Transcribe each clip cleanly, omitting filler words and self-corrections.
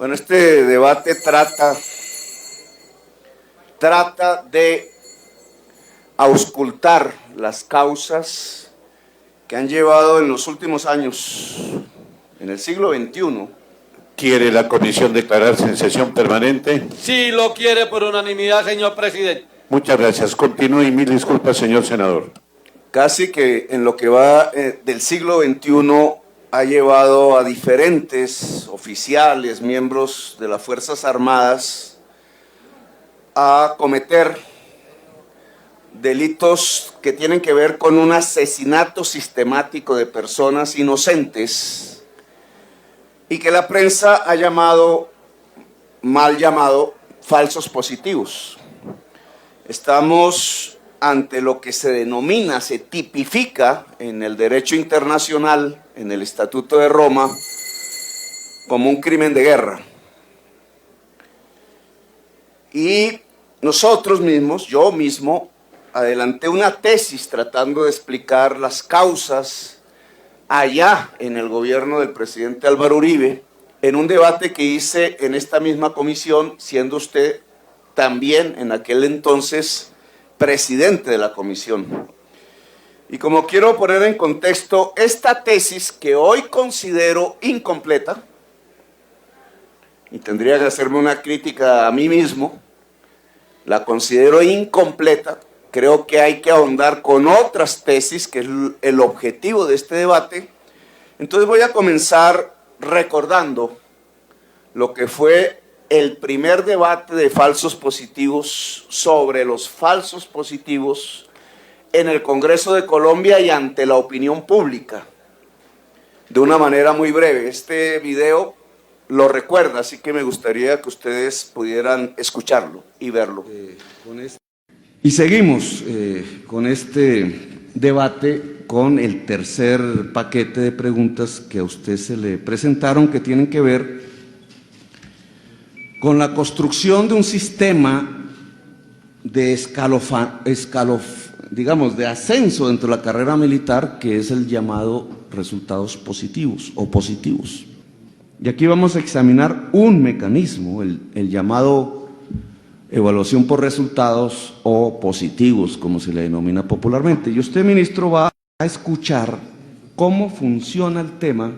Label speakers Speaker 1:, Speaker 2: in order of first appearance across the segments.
Speaker 1: Bueno, este debate trata de auscultar las causas que han llevado en los últimos años, en el siglo XXI.
Speaker 2: ¿Quiere la comisión declararse en sesión permanente?
Speaker 3: Sí, lo quiere por unanimidad, señor presidente.
Speaker 2: Muchas gracias. Continúe y mil disculpas, señor senador.
Speaker 1: Casi que en lo que va del siglo XXI ha llevado a diferentes oficiales, miembros de las Fuerzas Armadas, a cometer delitos que tienen que ver con un asesinato sistemático de personas inocentes y que la prensa ha llamado, mal llamado, falsos positivos. Estamos ante lo que se denomina, se tipifica en el derecho internacional, en el Estatuto de Roma, como un crimen de guerra. Y nosotros mismos, yo mismo, adelanté una tesis tratando de explicar las causas allá en el gobierno del presidente Álvaro Uribe, en un debate que hice en esta misma comisión, siendo usted también en aquel entonces presidente de la comisión. Y como quiero poner en contexto esta tesis que hoy considero incompleta, y tendría que hacerme una crítica a mí mismo, la considero incompleta, creo que hay que ahondar con otras tesis, que es el objetivo de este debate. Entonces voy a comenzar recordando lo que fue el primer debate de falsos positivos sobre los falsos positivos en el Congreso de Colombia y ante la opinión pública, de una manera muy breve. Este video lo recuerda, así que me gustaría que ustedes pudieran escucharlo y verlo.
Speaker 4: Y seguimos con este debate con el tercer paquete de preguntas que a usted se le presentaron, que tienen que ver con la construcción de un sistema de de ascenso dentro de la carrera militar, que es el llamado resultados positivos o positivos. Y aquí vamos a examinar un mecanismo, el llamado evaluación por resultados o positivos, como se le denomina popularmente. Y usted, ministro, va a escuchar cómo funciona el tema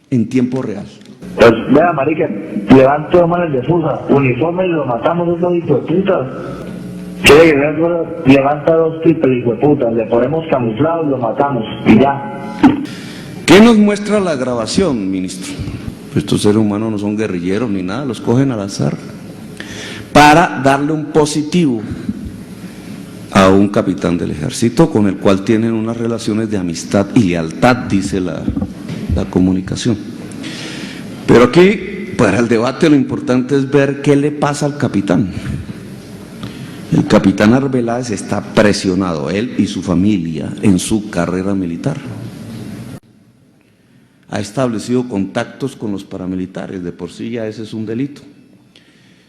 Speaker 4: en tiempo real.
Speaker 5: Pues vea, marica, levanto dos manos de fusa, uniforme y lo matamos esos hijos de putas. Quiere que levanta dos triples hijos de putas, le ponemos camuflado y lo matamos, y ya.
Speaker 4: ¿Qué nos muestra la grabación, ministro? Estos seres humanos no son guerrilleros ni nada, los cogen al azar, para darle un positivo a un capitán del ejército con el cual tienen unas relaciones de amistad y lealtad, dice la comunicación. Pero aquí, para el debate, lo importante es ver qué le pasa al capitán. El capitán Arbeláez está presionado, él y su familia, en su carrera militar. Ha establecido contactos con los paramilitares, de por sí ya ese es un delito.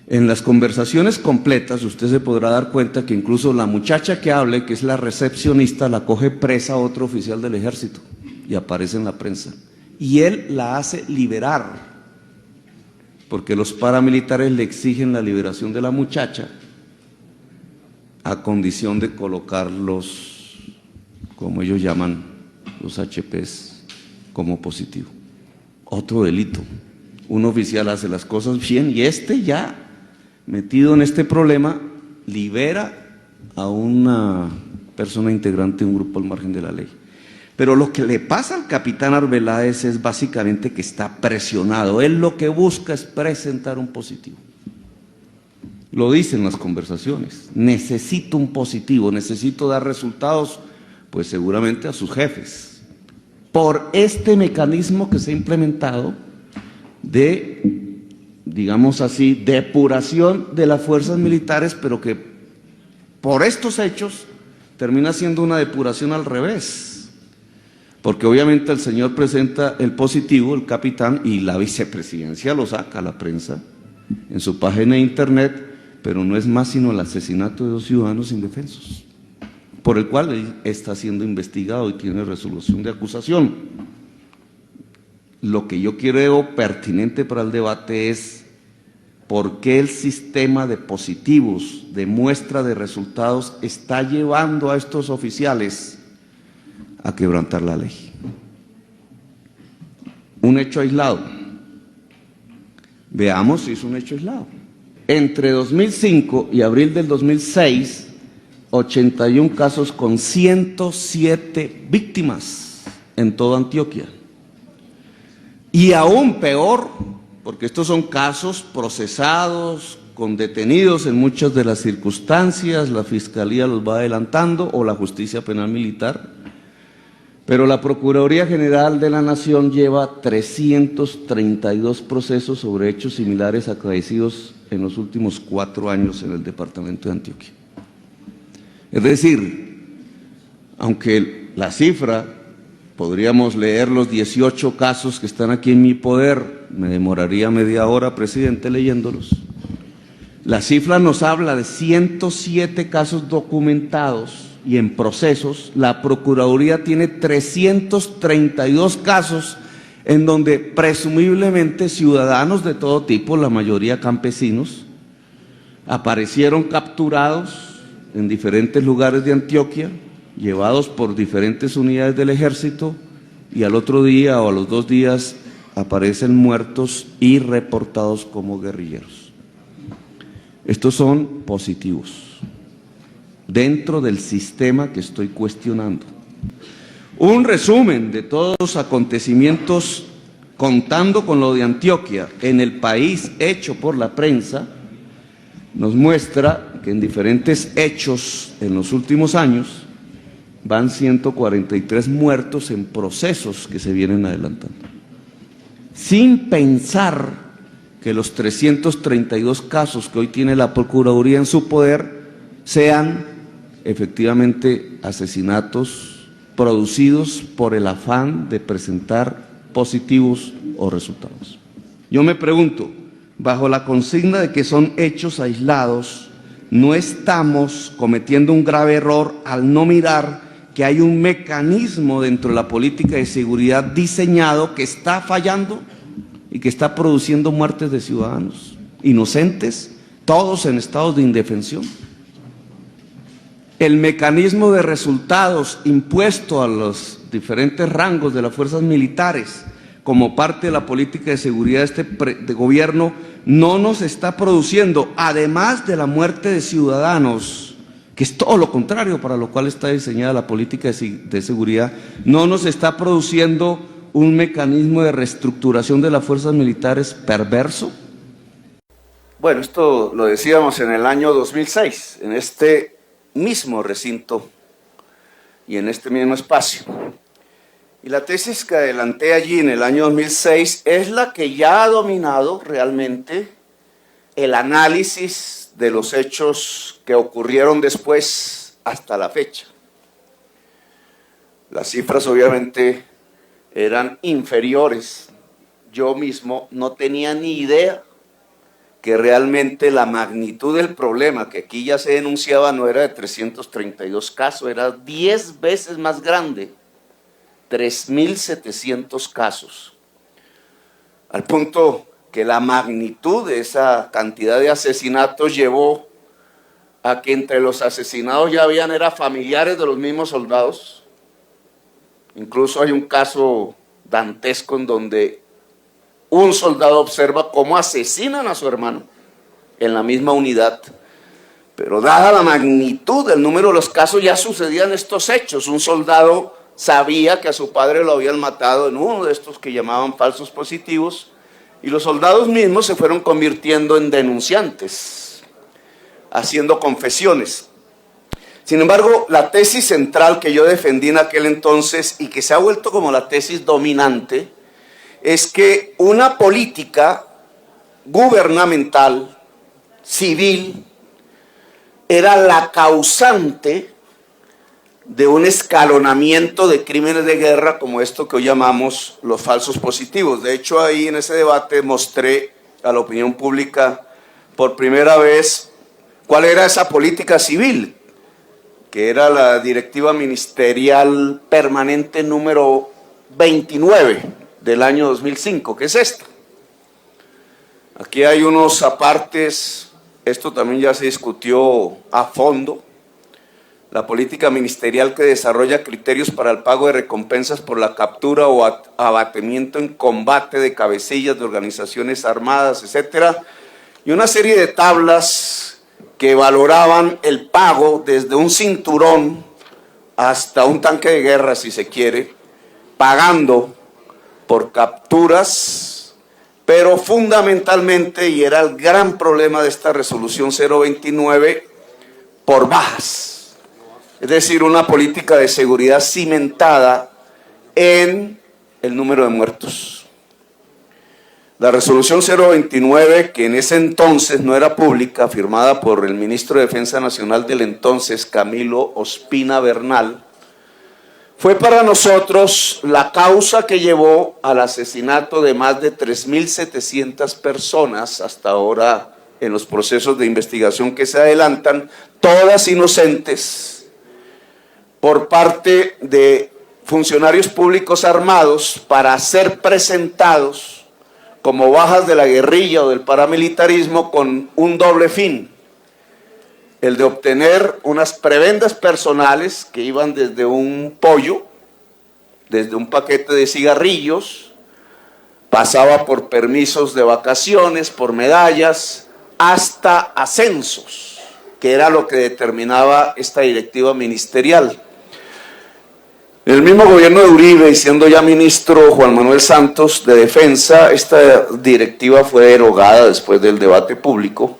Speaker 4: En las conversaciones completas usted se podrá dar cuenta que incluso la muchacha que hable, que es la recepcionista, la coge presa a otro oficial del ejército y aparece en la prensa. Y él la hace liberar, porque los paramilitares le exigen la liberación de la muchacha a condición de colocar los, como ellos llaman, los HPs como positivo. Otro delito. Un oficial hace las cosas bien y ya metido en este problema libera a una persona integrante de un grupo al margen de la ley. Pero lo que le pasa al capitán Arbeláez es básicamente que está presionado. Él lo que busca es presentar un positivo. Lo dice en las conversaciones. Necesito un positivo, necesito dar resultados, pues seguramente a sus jefes. Por este mecanismo que se ha implementado de, digamos así, depuración de las fuerzas militares, pero que por estos hechos termina siendo una depuración al revés. Porque obviamente el señor presenta el positivo, el capitán, y la vicepresidencia lo saca a la prensa en su página de internet, pero no es más sino el asesinato de 2 ciudadanos indefensos, por el cual él está siendo investigado y tiene resolución de acusación. Lo que yo creo pertinente para el debate es por qué el sistema de positivos, de muestra de resultados, está llevando a estos oficiales a quebrantar la ley. Un hecho aislado. Veamos si es un hecho aislado. Entre 2005 y abril del 2006, 81 casos con 107 víctimas en toda Antioquia. Y aún peor, porque estos son casos procesados, con detenidos en muchas de las circunstancias, la Fiscalía los va adelantando o la Justicia Penal Militar, pero la Procuraduría General de la Nación lleva 332 procesos sobre hechos similares acaecidos en los últimos 4 años en el departamento de Antioquia. Es decir, aunque la cifra, podríamos leer los 18 casos que están aquí en mi poder, me demoraría media hora, presidente, leyéndolos. La cifra nos habla de 107 casos documentados y en procesos. La Procuraduría tiene 332 casos en donde presumiblemente ciudadanos de todo tipo, la mayoría campesinos, aparecieron capturados en diferentes lugares de Antioquia, llevados por diferentes unidades del ejército y al otro día o a los 2 días aparecen muertos y reportados como guerrilleros. Estos son positivos dentro del sistema que estoy cuestionando. Un resumen de todos los acontecimientos, contando con lo de Antioquia, en el país hecho por la prensa, nos muestra que en diferentes hechos en los últimos años van 143 muertos en procesos que se vienen adelantando. Sin pensar que los 332 casos que hoy tiene la Procuraduría en su poder sean efectivamente asesinatos producidos por el afán de presentar positivos o resultados. Yo me pregunto, bajo la consigna de que son hechos aislados, ¿no estamos cometiendo un grave error al no mirar que hay un mecanismo dentro de la política de seguridad diseñado que está fallando y que está produciendo muertes de ciudadanos inocentes, todos en estados de indefensión? El mecanismo de resultados impuesto a los diferentes rangos de las fuerzas militares como parte de la política de seguridad de gobierno no nos está produciendo, además de la muerte de ciudadanos, que es todo lo contrario para lo cual está diseñada la política de seguridad, no nos está produciendo un mecanismo de reestructuración de las fuerzas militares perverso.
Speaker 1: Bueno, esto lo decíamos en el año 2006, en este mismo recinto y en este mismo espacio. Y la tesis que adelanté allí en el año 2006 es la que ya ha dominado realmente el análisis de los hechos que ocurrieron después hasta la fecha. Las cifras obviamente eran inferiores. Yo mismo no tenía ni idea que realmente la magnitud del problema que aquí ya se denunciaba no era de 332 casos, era 10 veces más grande, 3.700 casos. Al punto que la magnitud de esa cantidad de asesinatos llevó a que entre los asesinados ya habían familiares de los mismos soldados. Incluso hay un caso dantesco en donde un soldado observa cómo asesinan a su hermano en la misma unidad. Pero dada la magnitud del número de los casos, ya sucedían estos hechos. Un soldado sabía que a su padre lo habían matado en uno de estos que llamaban falsos positivos, y los soldados mismos se fueron convirtiendo en denunciantes, haciendo confesiones. Sin embargo, la tesis central que yo defendí en aquel entonces y que se ha vuelto como la tesis dominante es que una política gubernamental, civil, era la causante de un escalonamiento de crímenes de guerra como esto que hoy llamamos los falsos positivos. De hecho, ahí en ese debate mostré a la opinión pública por primera vez cuál era esa política civil, que era la Directiva Ministerial Permanente número 29, del año 2005, que es esta. Aquí hay unos apartes, esto también ya se discutió a fondo. La política ministerial que desarrolla criterios para el pago de recompensas por la captura o abatimiento en combate de cabecillas de organizaciones armadas, etcétera, y una serie de tablas que valoraban el pago desde un cinturón hasta un tanque de guerra, si se quiere, pagando por capturas, pero fundamentalmente, y era el gran problema de esta resolución 029, por bajas. Es decir, una política de seguridad cimentada en el número de muertos. La resolución 029, que en ese entonces no era pública, firmada por el ministro de Defensa Nacional del entonces, Camilo Ospina Bernal, fue para nosotros la causa que llevó al asesinato de más de 3.700 personas hasta ahora en los procesos de investigación que se adelantan, todas inocentes, por parte de funcionarios públicos armados para ser presentados como bajas de la guerrilla o del paramilitarismo con un doble fin: el de obtener unas prebendas personales que iban desde un pollo, desde un paquete de cigarrillos, pasaba por permisos de vacaciones, por medallas, hasta ascensos, que era lo que determinaba esta directiva ministerial. En el mismo gobierno de Uribe, y siendo ya ministro Juan Manuel Santos de Defensa, esta directiva fue derogada después del debate público,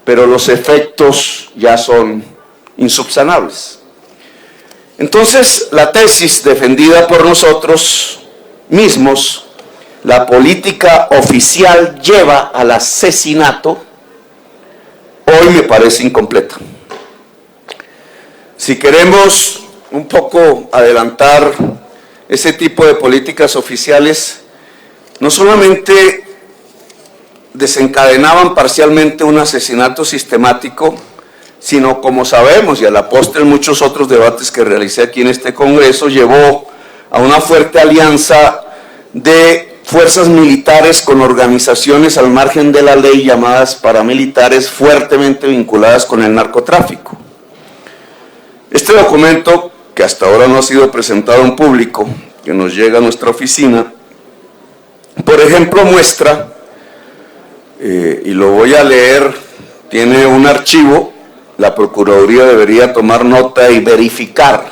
Speaker 1: pero los efectos ya son insubsanables. Entonces, la tesis defendida por nosotros mismos, la política oficial lleva al asesinato, hoy me parece incompleta. Si queremos un poco adelantar ese tipo de políticas oficiales, no solamente desencadenaban parcialmente un asesinato sistemático, sino, como sabemos, y a la postre en muchos otros debates que realicé aquí en este Congreso, llevó a una fuerte alianza de fuerzas militares con organizaciones al margen de la ley llamadas paramilitares, fuertemente vinculadas con el narcotráfico. Este documento, que hasta ahora no ha sido presentado en público, que nos llega a nuestra oficina, por ejemplo, muestra, y lo voy a leer, tiene un archivo, la Procuraduría debería tomar nota y verificar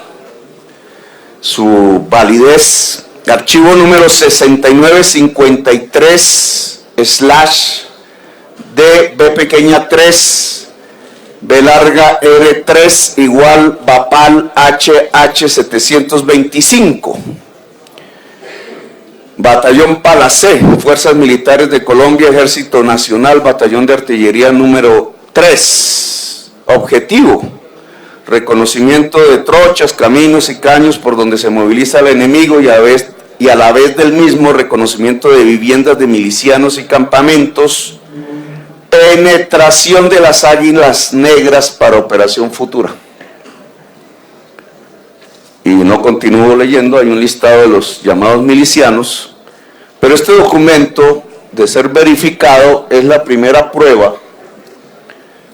Speaker 1: su validez. Archivo número 6953/D pequeña 3, B larga R3 igual Bapal HH 725. Batallón Palacé, Fuerzas Militares de Colombia, Ejército Nacional, Batallón de Artillería número 3. Objetivo: reconocimiento de trochas, caminos y caños por donde se moviliza el enemigo y a la vez del mismo reconocimiento de viviendas de milicianos y campamentos. Penetración de las Águilas Negras para operación futura. Y no continúo leyendo, hay un listado de los llamados milicianos, pero este documento, de ser verificado, es la primera prueba,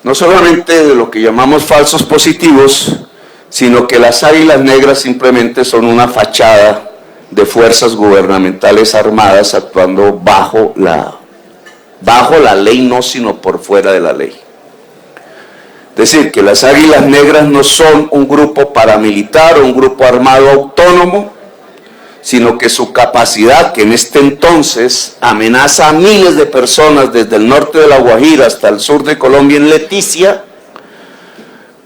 Speaker 1: no solamente de lo que llamamos falsos positivos, sino que las Águilas Negras simplemente son una fachada de fuerzas gubernamentales armadas actuando bajo la ley, no sino por fuera de la ley. Es decir, que las Águilas Negras no son un grupo paramilitar o un grupo armado autónomo, sino que su capacidad, que en este entonces amenaza a miles de personas desde el norte de La Guajira hasta el sur de Colombia en Leticia,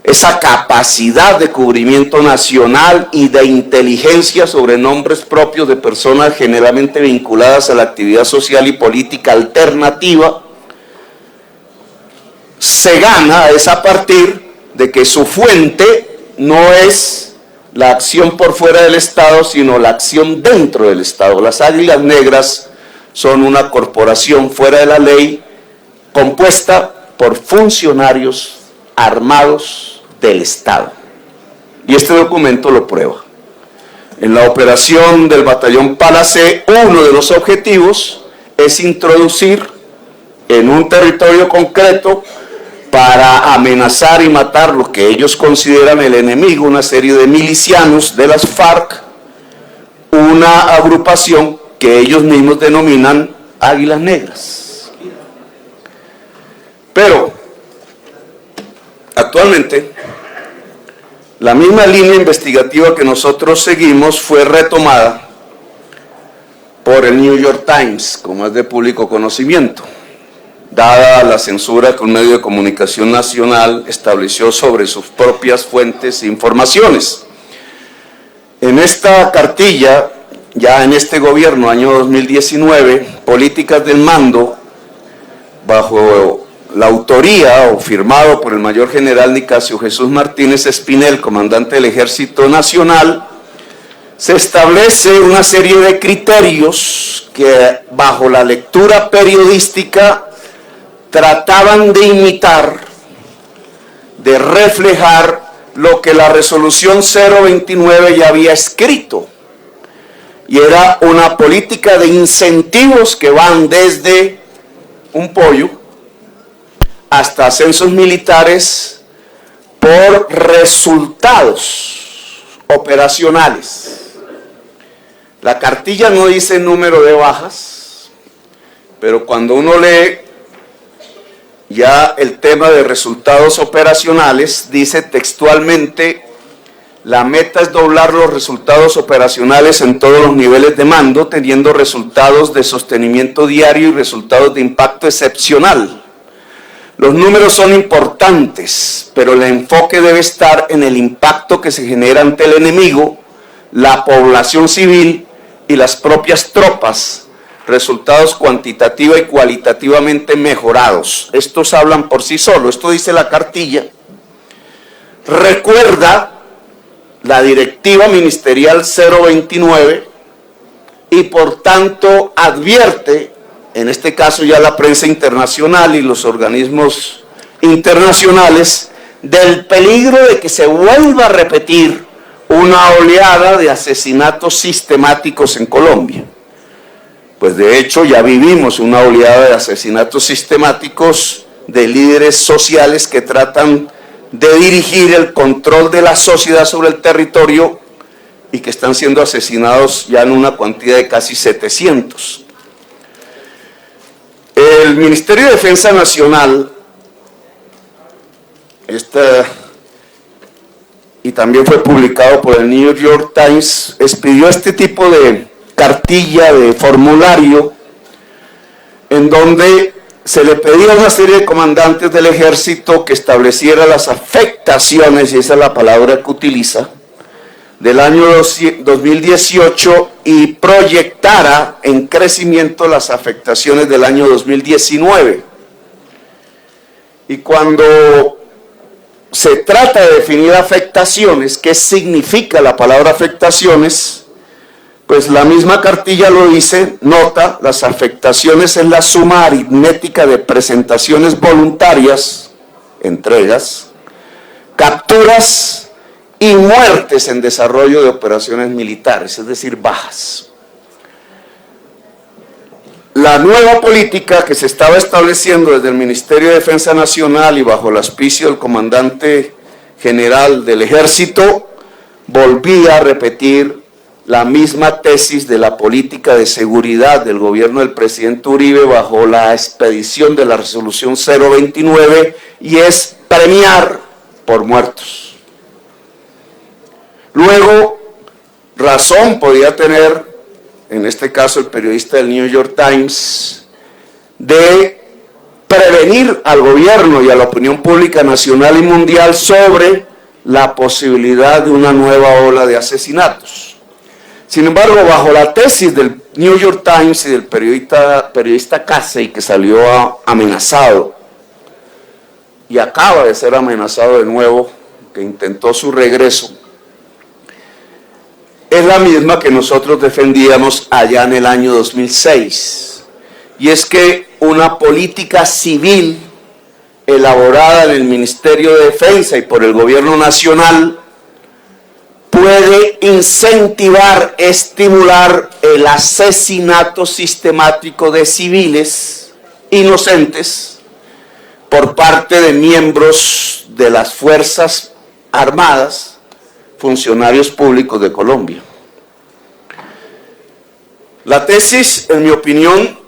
Speaker 1: esa capacidad de cubrimiento nacional y de inteligencia sobre nombres propios de personas generalmente vinculadas a la actividad social y política alternativa, se gana es a partir de que su fuente no es la acción por fuera del Estado, sino la acción dentro del Estado. Las Águilas Negras son una corporación fuera de la ley compuesta por funcionarios armados del Estado. Y este documento lo prueba. En la operación del batallón Palacé, uno de los objetivos es introducir en un territorio concreto, para amenazar y matar lo que ellos consideran el enemigo, una serie de milicianos de las FARC, una agrupación que ellos mismos denominan Águilas Negras. Pero actualmente la misma línea investigativa que nosotros seguimos fue retomada por el New York Times, como es de público conocimiento, dada la censura que un medio de comunicación nacional estableció sobre sus propias fuentes e informaciones. En esta cartilla, ya en este gobierno, año 2019, Políticas del Mando, bajo la autoría o firmado por el mayor general Nicasio Jesús Martínez Espinel, comandante del Ejército Nacional, se establece una serie de criterios que, bajo la lectura periodística, trataban de imitar, de reflejar lo que la resolución 029 ya había escrito, y era una política de incentivos que van desde un pollo hasta ascensos militares por resultados operacionales. La cartilla no dice número de bajas, pero cuando uno lee ya el tema de resultados operacionales, dice textualmente: la meta es doblar los resultados operacionales en todos los niveles de mando, teniendo resultados de sostenimiento diario y resultados de impacto excepcional. Los números son importantes, pero el enfoque debe estar en el impacto que se genera ante el enemigo, la población civil y las propias tropas, resultados cuantitativa y cualitativamente mejorados. Estos hablan por sí solos, esto dice la cartilla. Recuerda la directiva ministerial 029 y por tanto advierte, en este caso ya la prensa internacional y los organismos internacionales, del peligro de que se vuelva a repetir una oleada de asesinatos sistemáticos en Colombia. Pues de hecho ya vivimos una oleada de asesinatos sistemáticos de líderes sociales que tratan de dirigir el control de la sociedad sobre el territorio y que están siendo asesinados ya en una cuantía de casi 700. El Ministerio de Defensa Nacional, y también fue publicado por el New York Times, expidió este tipo de cartilla, de formulario, en donde se le pedía a una serie de comandantes del ejército que estableciera las afectaciones, y esa es la palabra que utiliza, del año 2018 y proyectara en crecimiento las afectaciones del año 2019. Y cuando se trata de definir afectaciones, ¿qué significa la palabra afectaciones? Pues la misma cartilla lo dice, nota: las afectaciones es la suma aritmética de presentaciones voluntarias, entregas, capturas y muertes en desarrollo de operaciones militares, es decir, bajas. La nueva política que se estaba estableciendo desde el Ministerio de Defensa Nacional y bajo el auspicio del comandante general del Ejército, volvía a repetir la misma tesis de la política de seguridad del gobierno del presidente Uribe bajo la expedición de la resolución 029, y es premiar por muertos. Luego, razón podía tener, en este caso el periodista del New York Times, de prevenir al gobierno y a la opinión pública nacional y mundial sobre la posibilidad de una nueva ola de asesinatos. Sin embargo, bajo la tesis del New York Times y del periodista Casey, que salió amenazado y acaba de ser amenazado de nuevo, que intentó su regreso, es la misma que nosotros defendíamos allá en el año 2006, y es que una política civil elaborada en el Ministerio de Defensa y por el Gobierno Nacional puede incentivar, estimular el asesinato sistemático de civiles inocentes por parte de miembros de las Fuerzas Armadas, funcionarios públicos de Colombia. La tesis, en mi opinión,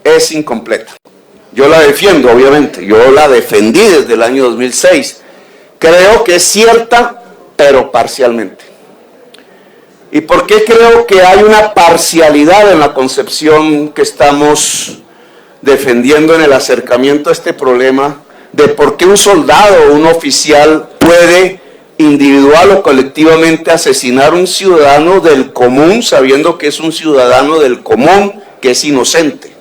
Speaker 1: es incompleta. Yo la defiendo, obviamente. Yo la defendí desde el año 2006. Creo que es cierta, pero parcialmente. ¿Y por qué creo que hay una parcialidad en la concepción que estamos defendiendo en el acercamiento a este problema de por qué un soldado o un oficial puede individual o colectivamente asesinar a un ciudadano del común sabiendo que es un ciudadano del común que es inocente?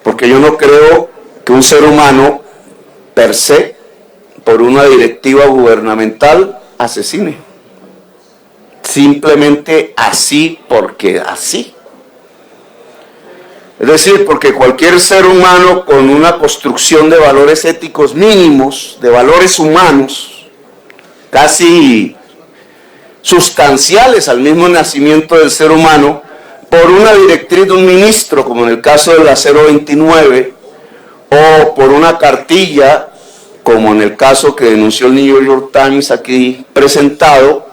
Speaker 1: Porque yo no creo que un ser humano per se, por una directiva gubernamental, asesine. Simplemente así porque así. Es decir, porque cualquier ser humano con una construcción de valores éticos mínimos, de valores humanos, casi sustanciales al mismo nacimiento del ser humano, por una directriz de un ministro, como en el caso de la 029, o por una cartilla, como en el caso que denunció el New York Times aquí presentado,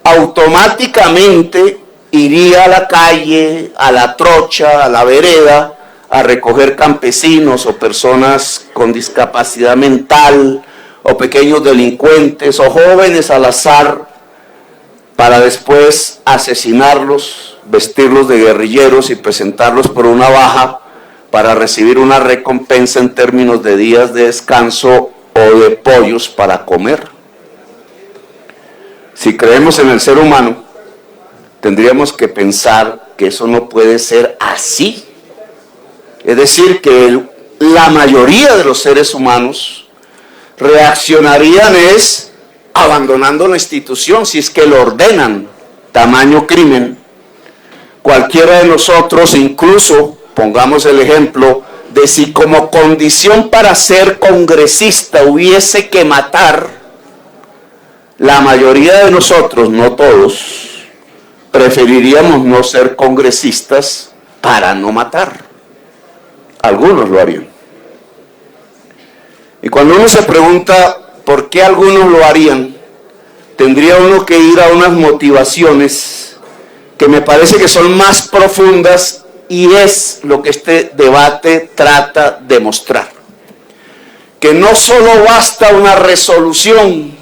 Speaker 1: automáticamente iría a la calle, a la trocha, a la vereda, a recoger campesinos o personas con discapacidad mental, o pequeños delincuentes, o jóvenes al azar, para después asesinarlos, vestirlos de guerrilleros y presentarlos por una baja para recibir una recompensa en términos de días de descanso o de pollos para comer. Si creemos en el ser humano, tendríamos que pensar que eso no puede ser así. Es decir, que la mayoría de los seres humanos reaccionarían abandonando la institución, si es que lo ordenan, tamaño crimen. Cualquiera de nosotros, incluso, pongamos el ejemplo, de si como condición para ser congresista hubiese que matar, la mayoría de nosotros, no todos, preferiríamos no ser congresistas para no matar. Algunos lo harían. Y cuando uno se pregunta por qué algunos lo harían, tendría uno que ir a unas motivaciones que me parece que son más profundas, y es lo que este debate trata de mostrar. Que no solo basta una resolución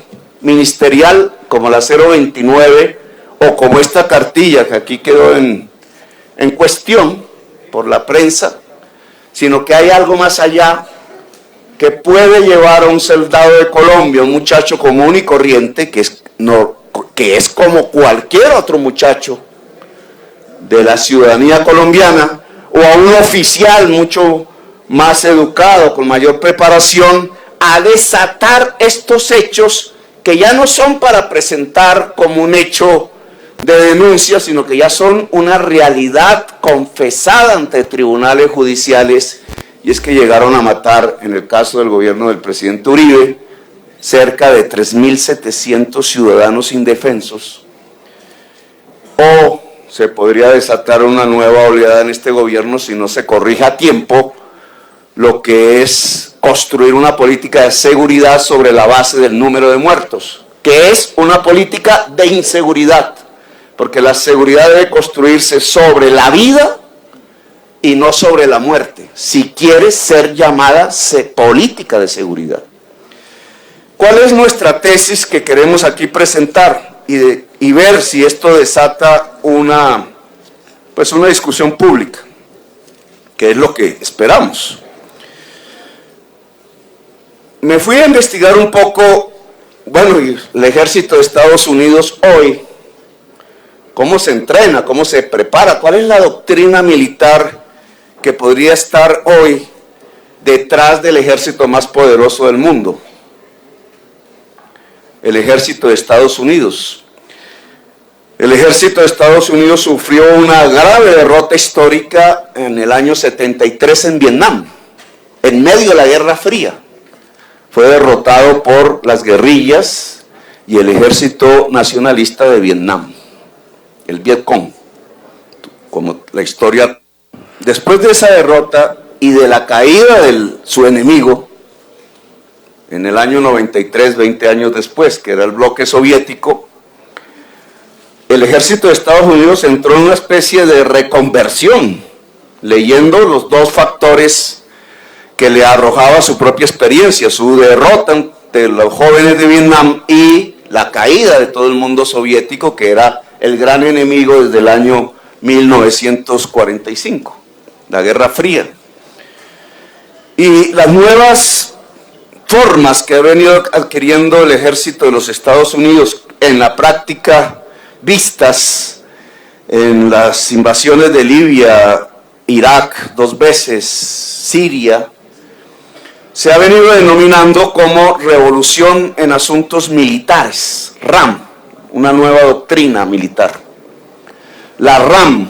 Speaker 1: ministerial como la 029 o como esta cartilla que aquí quedó en cuestión por la prensa, sino que hay algo más allá que puede llevar a un soldado de Colombia, un muchacho común y corriente, que es como cualquier otro muchacho de la ciudadanía colombiana, o a un oficial mucho más educado, con mayor preparación, a desatar estos hechos que ya no son para presentar como un hecho de denuncia, sino que ya son una realidad confesada ante tribunales judiciales, y es que llegaron a matar, en el caso del gobierno del presidente Uribe, cerca de 3.700 ciudadanos indefensos. O se podría desatar una nueva oleada en este gobierno si no se corrige a tiempo lo que es construir una política de seguridad sobre la base del número de muertos, que es una política de inseguridad, porque la seguridad debe construirse sobre la vida y no sobre la muerte, si quiere ser llamada política de seguridad. ¿Cuál es nuestra tesis que queremos aquí presentar? Y ver si esto desata una discusión pública, que es lo que esperamos. Me fui a investigar un poco, y el ejército de Estados Unidos hoy, cómo se entrena, cómo se prepara, cuál es la doctrina militar que podría estar hoy detrás del ejército más poderoso del mundo, el ejército de Estados Unidos. El ejército de Estados Unidos sufrió una grave derrota histórica en el año 73 en Vietnam, en medio de la Guerra Fría. Fue derrotado por las guerrillas y el Ejército Nacionalista de Vietnam, el Vietcong, como la historia. Después de esa derrota y de la caída de su enemigo, en el año 93, 20 años después, que era el bloque soviético, el ejército de Estados Unidos entró en una especie de reconversión, leyendo los dos factores que le arrojaba su propia experiencia, su derrota ante los jóvenes de Vietnam y la caída de todo el mundo soviético, que era el gran enemigo desde el año 1945, la Guerra Fría. Y las nuevas formas que ha venido adquiriendo el ejército de los Estados Unidos en la práctica, vistas en las invasiones de Libia, Irak 2 veces, Siria, se ha venido denominando como Revolución en Asuntos Militares, RAM, una nueva doctrina militar. La RAM,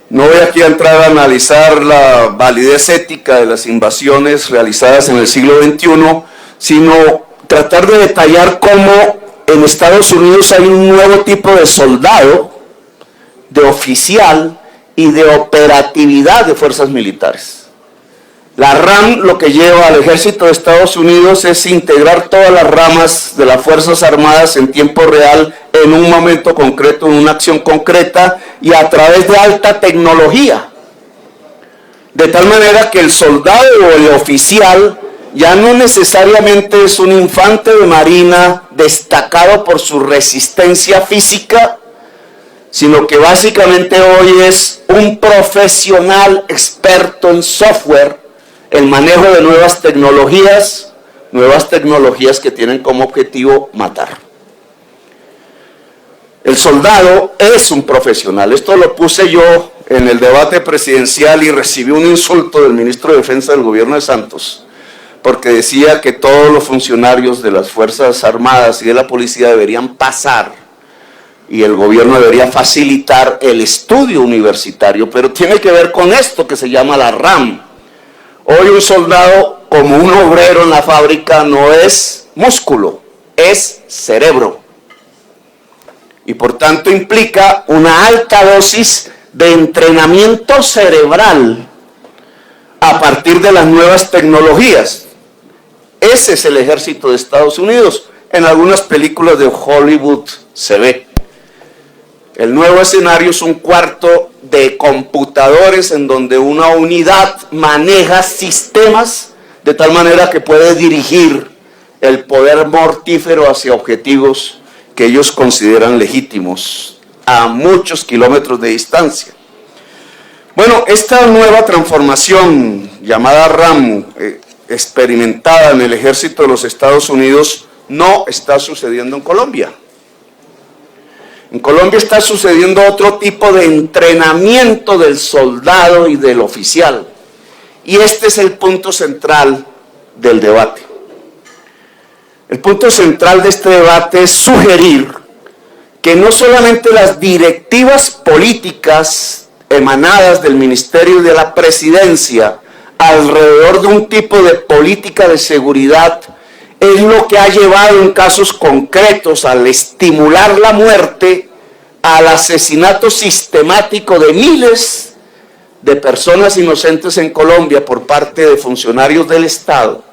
Speaker 1: no voy aquí a entrar a analizar la validez ética de las invasiones realizadas en el siglo XXI, sino tratar de detallar cómo en Estados Unidos hay un nuevo tipo de soldado, de oficial y de operatividad de fuerzas militares. La RAM lo que lleva al ejército de Estados Unidos es integrar todas las ramas de las Fuerzas Armadas en tiempo real, en un momento concreto, en una acción concreta y a través de alta tecnología. De tal manera que el soldado o el oficial ya no necesariamente es un infante de marina destacado por su resistencia física, sino que básicamente hoy es un profesional experto en software, el manejo de nuevas tecnologías que tienen como objetivo matar. El soldado es un profesional. Esto lo puse yo en el debate presidencial y recibí un insulto del ministro de Defensa del gobierno de Santos, porque decía que todos los funcionarios de las Fuerzas Armadas y de la policía deberían pasar y el gobierno debería facilitar el estudio universitario, pero tiene que ver con esto que se llama la RAM. Hoy un soldado, como un obrero en la fábrica, no es músculo, es cerebro. Y por tanto implica una alta dosis de entrenamiento cerebral a partir de las nuevas tecnologías. Ese es el ejército de Estados Unidos. En algunas películas de Hollywood se ve. El nuevo escenario es un cuarto de computadores en donde una unidad maneja sistemas de tal manera que puede dirigir el poder mortífero hacia objetivos que ellos consideran legítimos a muchos kilómetros de distancia. Bueno, esta nueva transformación llamada RAM, experimentada en el ejército de los Estados Unidos, no está sucediendo en Colombia. En Colombia está sucediendo otro tipo de entrenamiento del soldado y del oficial. Y este es el punto central del debate. El punto central de este debate es sugerir que no solamente las directivas políticas emanadas del Ministerio y de la Presidencia alrededor de un tipo de política de seguridad es lo que ha llevado en casos concretos al estimular la muerte, al asesinato sistemático de miles de personas inocentes en Colombia por parte de funcionarios del Estado,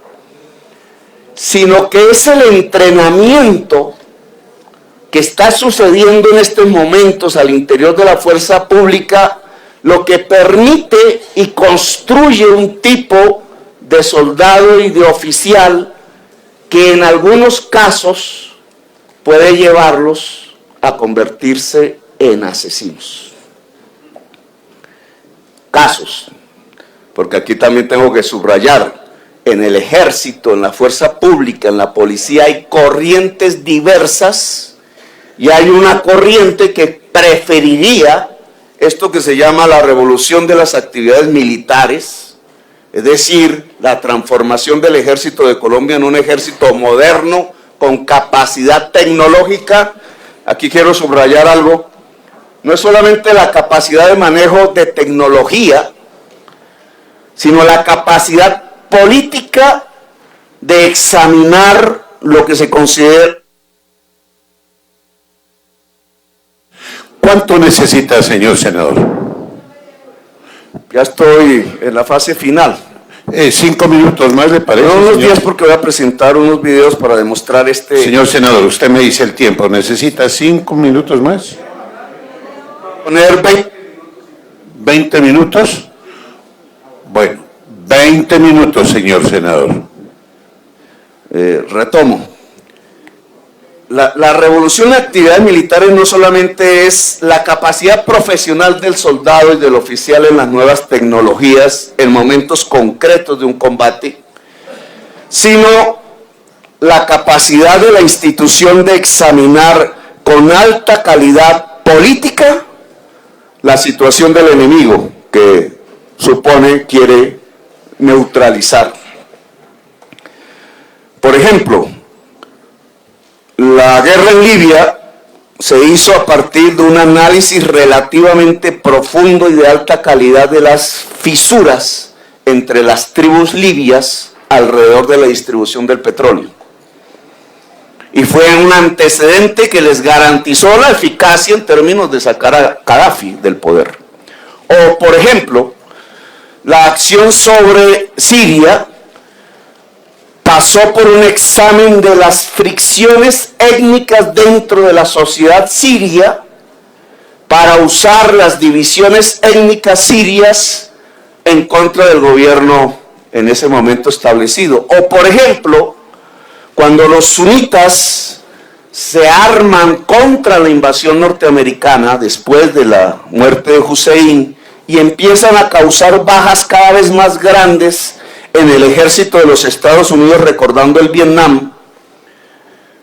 Speaker 1: sino que es el entrenamiento que está sucediendo en estos momentos al interior de la fuerza pública lo que permite y construye un tipo de soldado y de oficial que en algunos casos puede llevarlos a convertirse en asesinos. Casos, porque aquí también tengo que subrayar, en el ejército, en la fuerza pública, en la policía hay corrientes diversas y hay una corriente que preferiría esto que se llama la revolución de las actividades militares, es decir, la transformación del ejército de Colombia en un ejército moderno, con capacidad tecnológica. Aquí quiero subrayar algo, no es solamente la capacidad de manejo de tecnología, sino la capacidad política de examinar lo que se considera
Speaker 2: ¿Cuánto necesita, señor senador?
Speaker 1: Ya estoy en la fase final.
Speaker 2: 5 minutos más, ¿le parece?
Speaker 1: No, unos
Speaker 2: señor?
Speaker 1: 10 porque voy a presentar unos videos para demostrar este...
Speaker 2: Señor senador, usted me dice el tiempo. ¿Necesita 5 minutos más?
Speaker 1: Poner
Speaker 2: 20 minutos. Bueno, 20 minutos, señor senador.
Speaker 1: Retomo. La revolución de actividades militares no solamente es la capacidad profesional del soldado y del oficial en las nuevas tecnologías en momentos concretos de un combate, sino la capacidad de la institución de examinar con alta calidad política la situación del enemigo que quiere neutralizar. Por ejemplo, la guerra en Libia se hizo a partir de un análisis relativamente profundo y de alta calidad de las fisuras entre las tribus libias alrededor de la distribución del petróleo. Y fue un antecedente que les garantizó la eficacia en términos de sacar a Gaddafi del poder. O, por ejemplo, la acción sobre Siria pasó por un examen de las fricciones étnicas dentro de la sociedad siria para usar las divisiones étnicas sirias en contra del gobierno en ese momento establecido. O, por ejemplo, cuando los sunitas se arman contra la invasión norteamericana después de la muerte de Hussein y empiezan a causar bajas cada vez más grandes en el ejército de los Estados Unidos, recordando el Vietnam,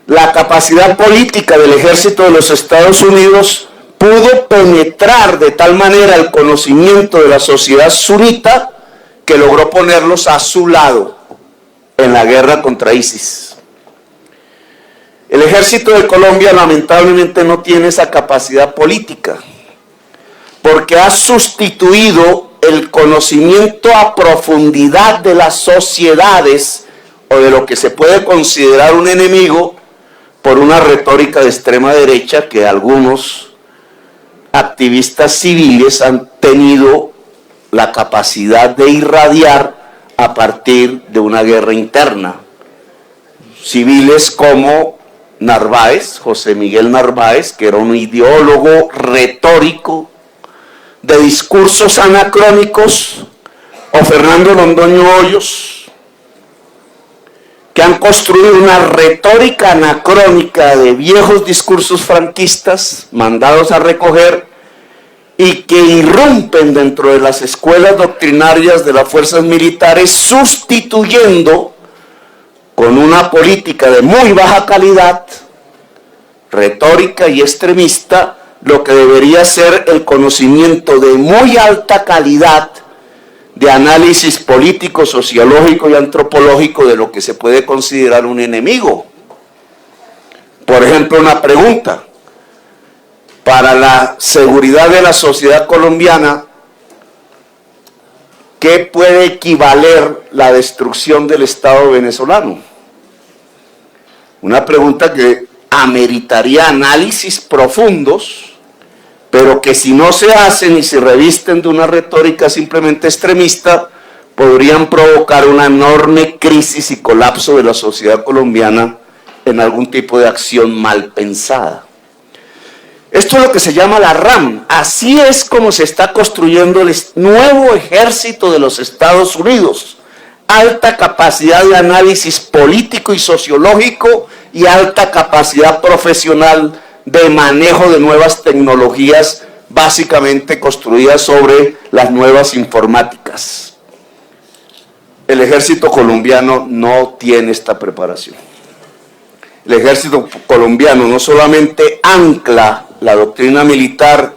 Speaker 1: la capacidad política del ejército de los Estados Unidos pudo penetrar de tal manera el conocimiento de la sociedad sunita que logró ponerlos a su lado en la guerra contra ISIS. El ejército de Colombia lamentablemente no tiene esa capacidad política, porque ha sustituido el conocimiento a profundidad de las sociedades o de lo que se puede considerar un enemigo por una retórica de extrema derecha que algunos activistas civiles han tenido la capacidad de irradiar a partir de una guerra interna. Civiles como Narváez, José Miguel Narváez, que era un ideólogo retórico de discursos anacrónicos, o Fernando Londoño Hoyos, que han construido una retórica anacrónica de viejos discursos franquistas mandados a recoger y que irrumpen dentro de las escuelas doctrinarias de las fuerzas militares, sustituyendo con una política de muy baja calidad, retórica y extremista, lo que debería ser el conocimiento de muy alta calidad de análisis político, sociológico y antropológico de lo que se puede considerar un enemigo. Por ejemplo, una pregunta: para la seguridad de la sociedad colombiana, ¿qué puede equivaler la destrucción del Estado venezolano? Una pregunta que ameritaría análisis profundos, pero que si no se hacen y se revisten de una retórica simplemente extremista, podrían provocar una enorme crisis y colapso de la sociedad colombiana en algún tipo de acción mal pensada. Esto es lo que se llama la RAM. Así es como se está construyendo el nuevo ejército de los Estados Unidos. Alta capacidad de análisis político y sociológico y alta capacidad profesional de manejo de nuevas tecnologías, básicamente construidas sobre las nuevas informáticas. El ejército colombiano no tiene esta preparación. El ejército colombiano no solamente ancla la doctrina militar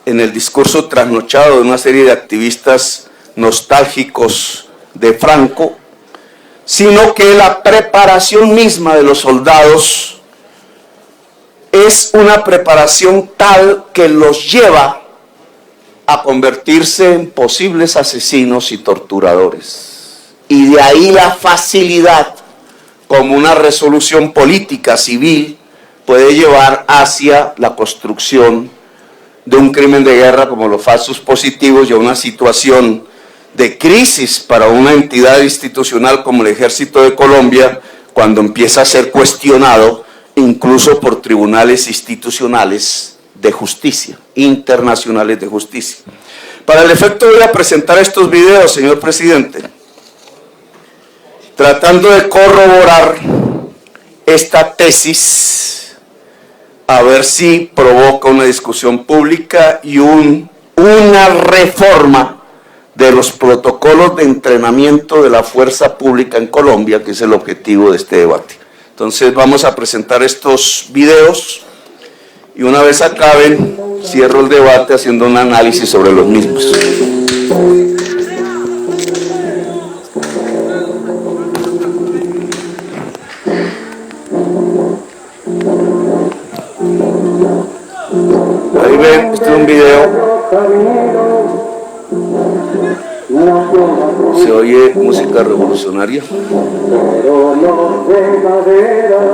Speaker 1: en el discurso trasnochado de una serie de activistas nostálgicos de Franco, sino que la preparación misma de los soldados es una preparación tal que los lleva a convertirse en posibles asesinos y torturadores. Y de ahí la facilidad como una resolución política civil puede llevar hacia la construcción de un crimen de guerra como los falsos positivos y a una situación de crisis para una entidad institucional como el Ejército de Colombia, cuando empieza a ser cuestionado incluso por tribunales institucionales de justicia, internacionales de justicia. Para el efecto voy a presentar estos videos, señor presidente, tratando de corroborar esta tesis, a ver si provoca una discusión pública y una reforma de los protocolos de entrenamiento de la fuerza pública en Colombia, que es el objetivo de este debate. Entonces vamos a presentar estos videos y una vez acaben, cierro el debate haciendo un análisis sobre los mismos. Ahí ven, este es un video. Se oye música revolucionaria,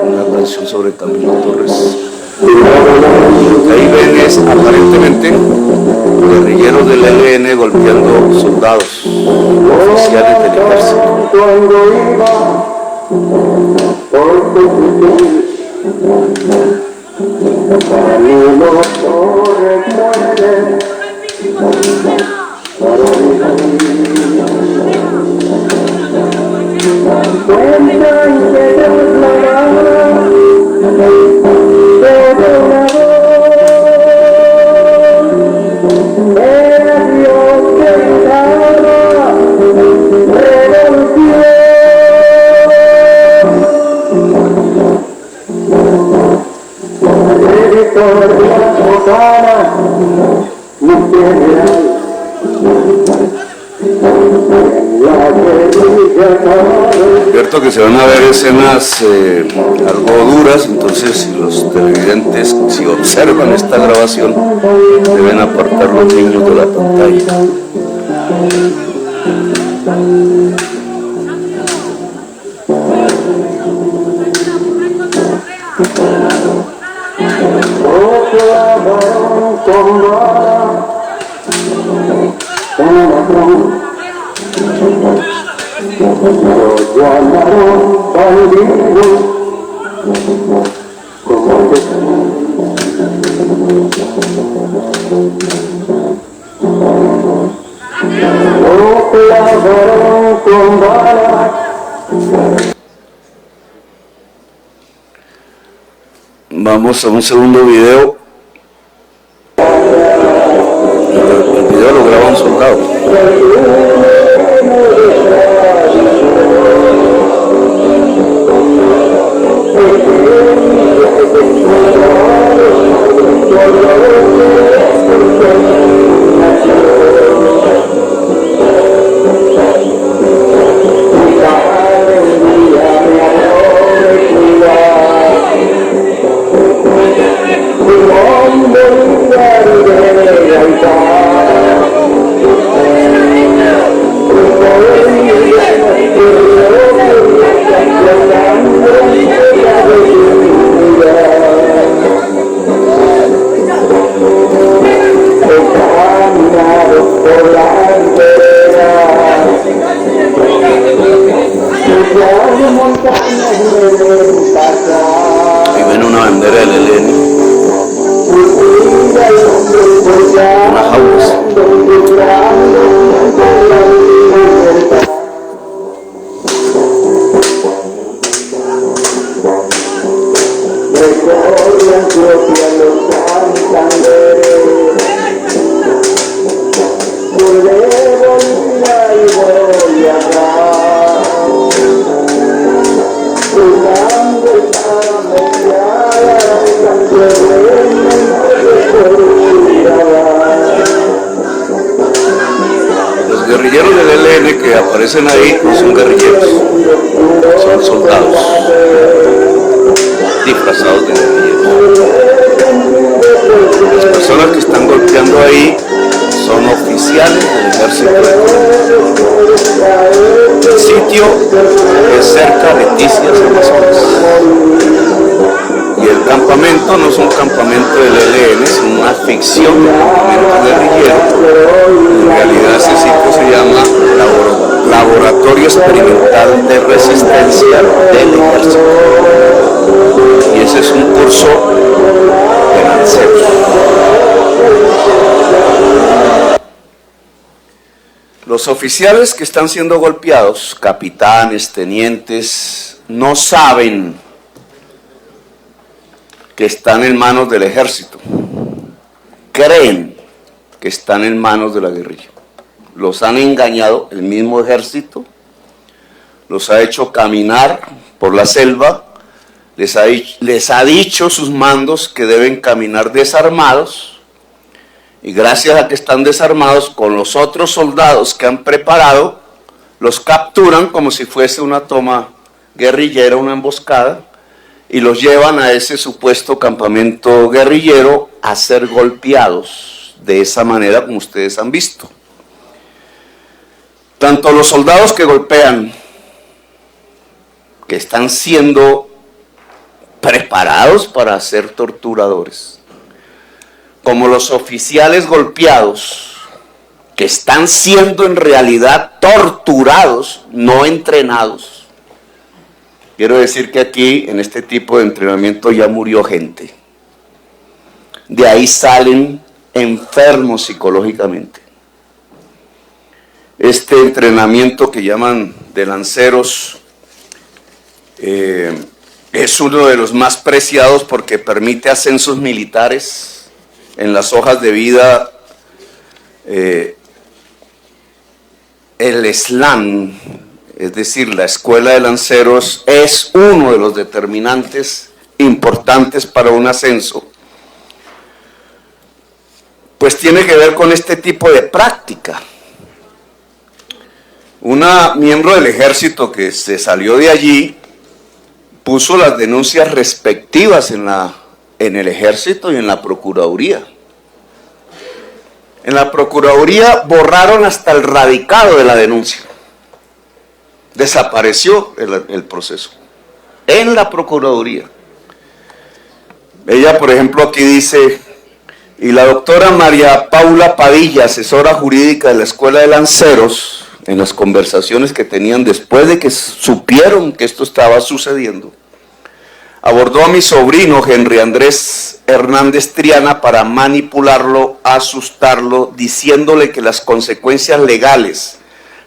Speaker 1: una canción sobre Camilo Torres. Lo que ahí ven es aparentemente guerrilleros del ELN golpeando soldados, oficiales del ejército. Cierto que se van a ver escenas algo duras, entonces si los televidentes, si observan esta grabación, deben apartar los niños de la pantalla. Vamos a un segundo video. El video lo graba un soldado. Y ven una bandera del ELN, una jaulas. Los guerrilleros del ELN que aparecen ahí no son guerrilleros, son soldados disfrazados de guerrilleros. Las personas que están golpeando ahí son oficiales del ejército de Colombia. El sitio es cerca de Ticias, Amazonas. Y el campamento no es un campamento del ELN, es una ficción de campamento guerrillero. En realidad ese sitio se llama Laboratorio Experimental de Resistencia del Ejército. Y ese es un curso de lanceros. Los oficiales que están siendo golpeados, capitanes, tenientes, no saben que están en manos del ejército. Creen que están en manos de la guerrilla. Los han engañado el mismo ejército, los ha hecho caminar por la selva, les ha dicho sus mandos que deben caminar desarmados, y gracias a que están desarmados, con los otros soldados que han preparado, los capturan como si fuese una toma guerrillera, una emboscada, y los llevan a ese supuesto campamento guerrillero a ser golpeados de esa manera como ustedes han visto. Tanto los soldados que golpean, que están siendo preparados para ser torturadores, como los oficiales golpeados, que están siendo en realidad torturados, no entrenados. Quiero decir que aquí, en este tipo de entrenamiento, ya murió gente. De ahí salen enfermos psicológicamente. Este entrenamiento que llaman de lanceros es uno de los más preciados porque permite ascensos militares. En las hojas de vida, el SLAN, es decir, la Escuela de Lanceros, es uno de los determinantes importantes para un ascenso. Pues tiene que ver con este tipo de práctica. Una miembro del ejército que se salió de allí puso las denuncias respectivas en el ejército y en la procuraduría. En la procuraduría borraron hasta el radicado de la denuncia. Desapareció el proceso. En la procuraduría. Ella, por ejemplo, aquí dice, y la doctora María Paula Padilla, asesora jurídica de la Escuela de Lanceros, en las conversaciones que tenían después de que supieron que esto estaba sucediendo, abordó a mi sobrino Henry Andrés Hernández Triana para manipularlo, asustarlo, diciéndole que las consecuencias legales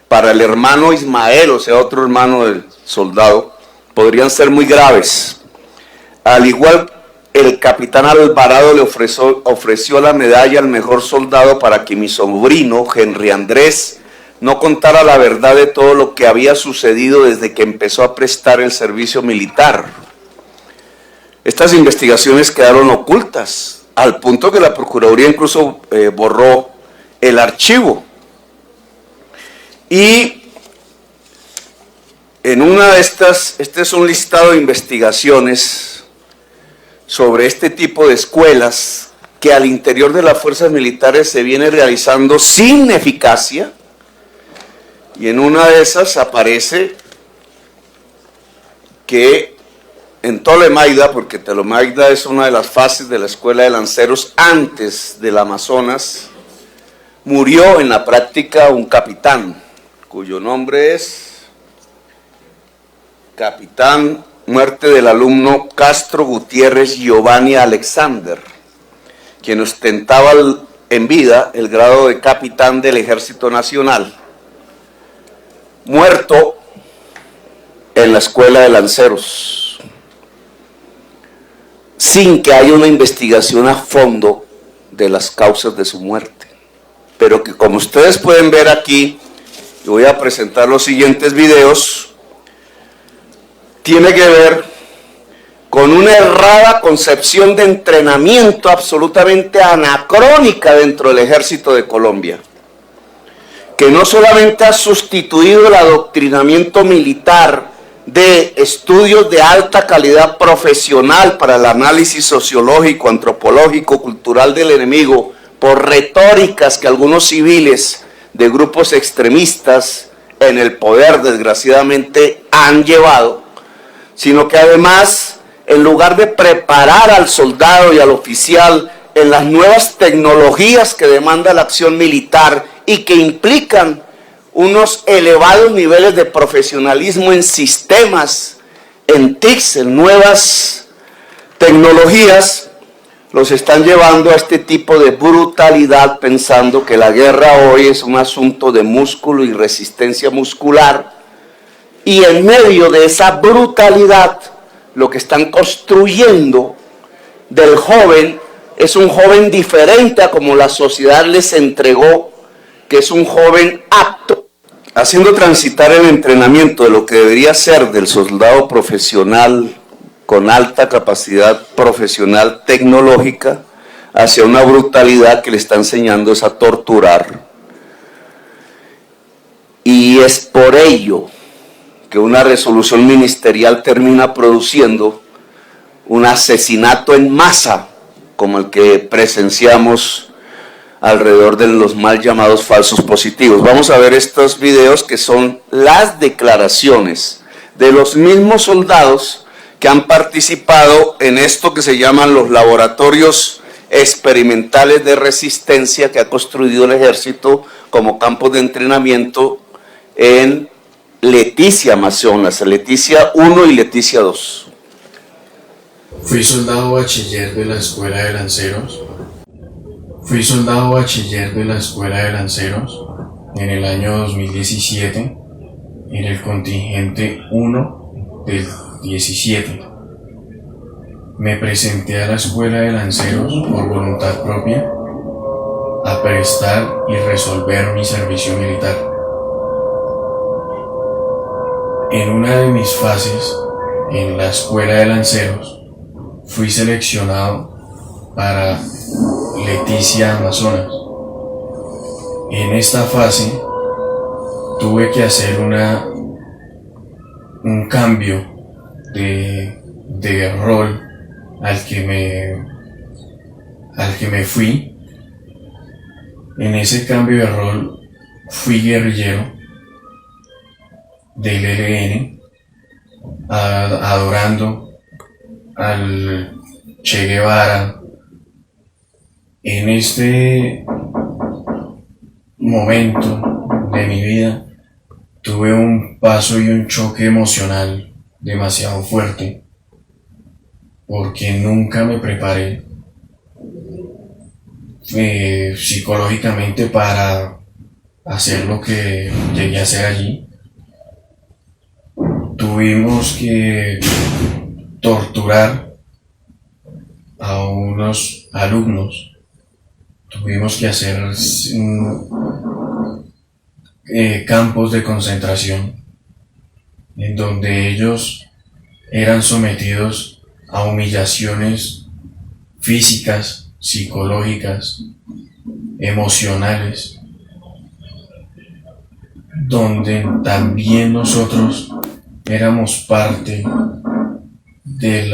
Speaker 1: para el hermano Ismael, o sea, otro hermano del soldado, podrían ser muy graves. Al igual, el capitán Alvarado le ofreció la medalla al mejor soldado para que mi sobrino Henry Andrés no contara la verdad de todo lo que había sucedido desde que empezó a prestar el servicio militar. Estas investigaciones quedaron ocultas, al punto que la Procuraduría incluso borró el archivo. Y en una de estas, este es un listado de investigaciones sobre este tipo de escuelas que al interior de las fuerzas militares se viene realizando sin eficacia, y en una de esas aparece que en Tolemaida, porque Tolemaida es una de las fases de la Escuela de Lanceros antes del Amazonas, murió en la práctica un capitán, cuyo nombre es Capitán Muerte del alumno Castro Gutiérrez Giovanni Alexander, quien ostentaba en vida el grado de capitán del Ejército Nacional, muerto en la Escuela de Lanceros, sin que haya una investigación a fondo de las causas de su muerte. Pero que, como ustedes pueden ver aquí, y voy a presentar los siguientes videos, tiene que ver con una errada concepción de entrenamiento absolutamente anacrónica dentro del Ejército de Colombia, que no solamente ha sustituido el adoctrinamiento militar de estudios de alta calidad profesional para el análisis sociológico, antropológico, cultural del enemigo, por retóricas que algunos civiles de grupos extremistas en el poder desgraciadamente han llevado, sino que además en lugar de preparar al soldado y al oficial en las nuevas tecnologías que demanda la acción militar y que implican unos elevados niveles de profesionalismo en sistemas, en TICs, en nuevas tecnologías, los están llevando a este tipo de brutalidad, pensando que la guerra hoy es un asunto de músculo y resistencia muscular, y en medio de esa brutalidad lo que están construyendo del joven es un joven diferente a como la sociedad les entregó, que es un joven apto, haciendo transitar el entrenamiento de lo que debería ser del soldado profesional con alta capacidad profesional tecnológica hacia una brutalidad que le está enseñando es a torturar. Y es por ello que una resolución ministerial termina produciendo un asesinato en masa como el que presenciamos alrededor de los mal llamados falsos positivos. Vamos a ver estos videos que son las declaraciones de los mismos soldados que han participado en esto que se llaman los laboratorios experimentales de resistencia que ha construido el ejército como campos de entrenamiento en Leticia, Amazonas, Leticia 1 y Leticia 2.
Speaker 6: Fui soldado bachiller de la Escuela de Lanceros. Fui soldado bachiller de la Escuela de Lanceros en el año 2017 en el contingente 1 del 17. Me presenté a la Escuela de Lanceros por voluntad propia a prestar y resolver mi servicio militar. En una de mis fases en la Escuela de Lanceros fui seleccionado para Leticia, Amazonas. En esta fase tuve que hacer un cambio de rol al que me fui. En ese cambio de rol fui guerrillero del ELN, adorando al Che Guevara. En este momento de mi vida tuve un paso y un choque emocional demasiado fuerte, porque nunca me preparé psicológicamente para hacer lo que llegué a hacer allí. Tuvimos que torturar a unos alumnos, tuvimos que hacer campos de concentración en donde ellos eran sometidos a humillaciones físicas, psicológicas, emocionales, donde también nosotros éramos parte de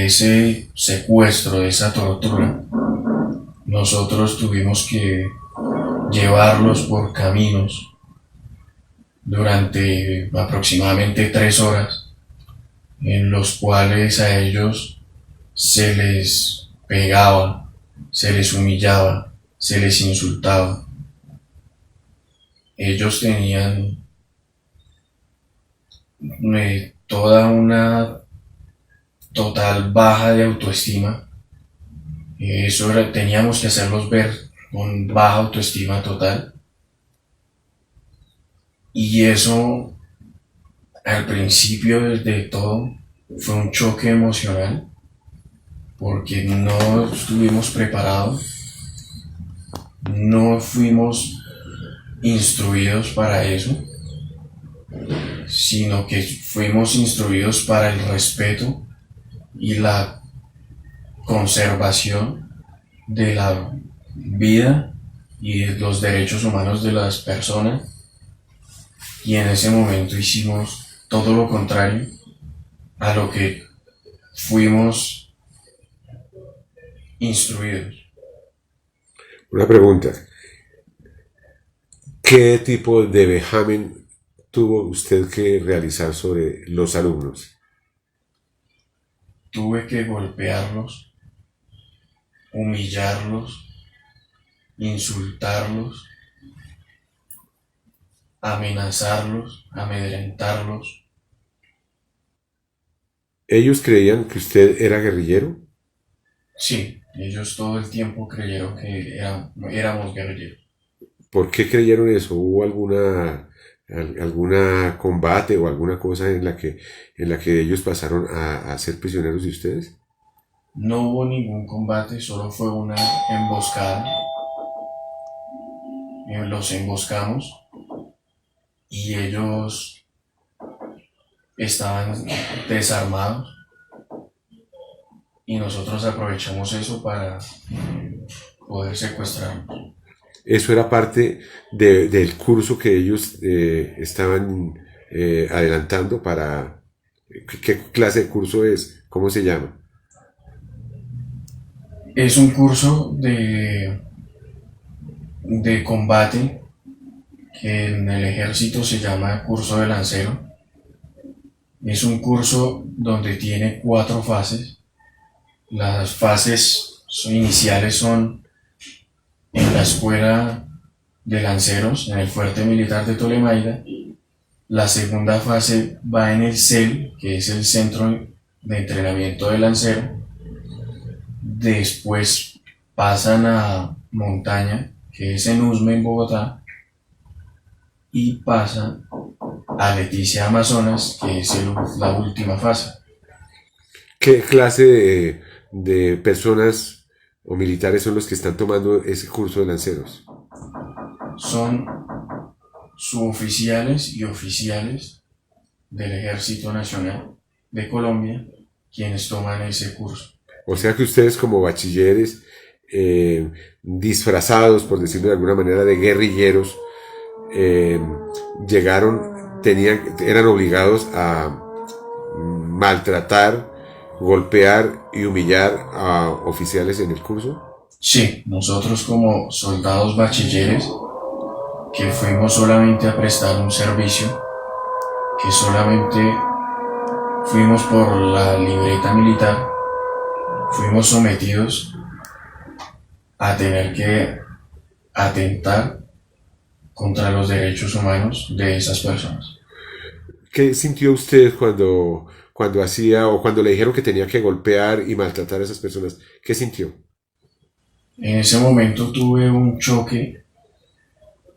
Speaker 6: ese secuestro, de esa tortura. Nosotros tuvimos que llevarlos por caminos durante aproximadamente 3 horas, en los cuales a ellos se les pegaba, se les humillaba, se les insultaba. Ellos tenían toda una total baja de autoestima. Teníamos que hacerlos ver con baja autoestima total. Y eso, al principio de todo, fue un choque emocional, porque no estuvimos preparados, no fuimos instruidos para eso, sino que fuimos instruidos para el respeto y la conservación de la vida y de los derechos humanos de las personas. Y en ese momento hicimos todo lo contrario a lo que fuimos instruidos.
Speaker 7: Una pregunta. ¿Qué tipo de vejamen tuvo usted que realizar sobre los alumnos?
Speaker 6: tuve que golpearlos, humillarlos, insultarlos, amenazarlos, amedrentarlos.
Speaker 7: ¿Ellos creían que usted era guerrillero?
Speaker 6: Sí, ellos todo el tiempo creyeron que éramos guerrilleros.
Speaker 7: ¿Por qué creyeron eso? ¿Hubo alguna combate o alguna cosa en la que ellos pasaron a ser prisioneros de ustedes?
Speaker 6: No hubo ningún combate, solo fue una emboscada. Los emboscamos y ellos estaban desarmados y nosotros aprovechamos eso para poder secuestrarlos.
Speaker 7: Eso era parte del curso que ellos estaban adelantando para... ¿Qué clase de curso es? ¿Cómo se llama?
Speaker 6: Es un curso de combate que en el ejército se llama curso de lancero. Es un curso donde tiene 4 fases. Las fases iniciales son en la escuela de lanceros, en el fuerte militar de Tolemaida. La segunda fase va en el CEL, que es el centro de entrenamiento de lancero. Después pasan a montaña, que es en Usme, en Bogotá, y pasan a Leticia, Amazonas, que es la última fase.
Speaker 7: ¿Qué clase de personas o militares son los que están tomando ese curso de lanceros?
Speaker 6: Son suboficiales y oficiales del Ejército Nacional de Colombia quienes toman ese curso.
Speaker 7: O sea que ustedes como bachilleres, disfrazados, por decirlo de alguna manera, de guerrilleros, eran obligados a maltratar, golpear y humillar a oficiales en el curso.
Speaker 6: Sí, nosotros como soldados bachilleres que fuimos solamente a prestar un servicio, que solamente fuimos por la libreta militar, fuimos sometidos a tener que atentar contra los derechos humanos de esas personas.
Speaker 7: ¿Qué sintió usted cuando hacía o cuando le dijeron que tenía que golpear y maltratar a esas personas? ¿Qué sintió?
Speaker 6: En ese momento tuve un choque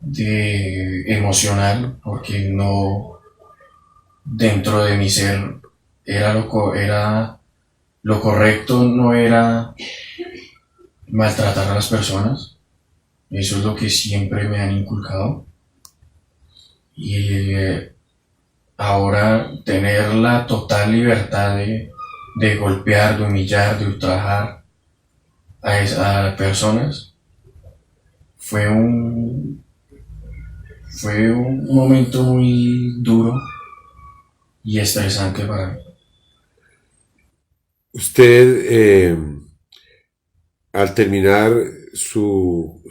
Speaker 6: emocional porque no, dentro de mi ser era lo correcto, no era maltratar a las personas. Eso es lo que siempre me han inculcado. Y ahora tener la total libertad de golpear, de humillar, de ultrajar a personas fue un momento muy duro y estresante para mí.
Speaker 7: Usted, al terminar su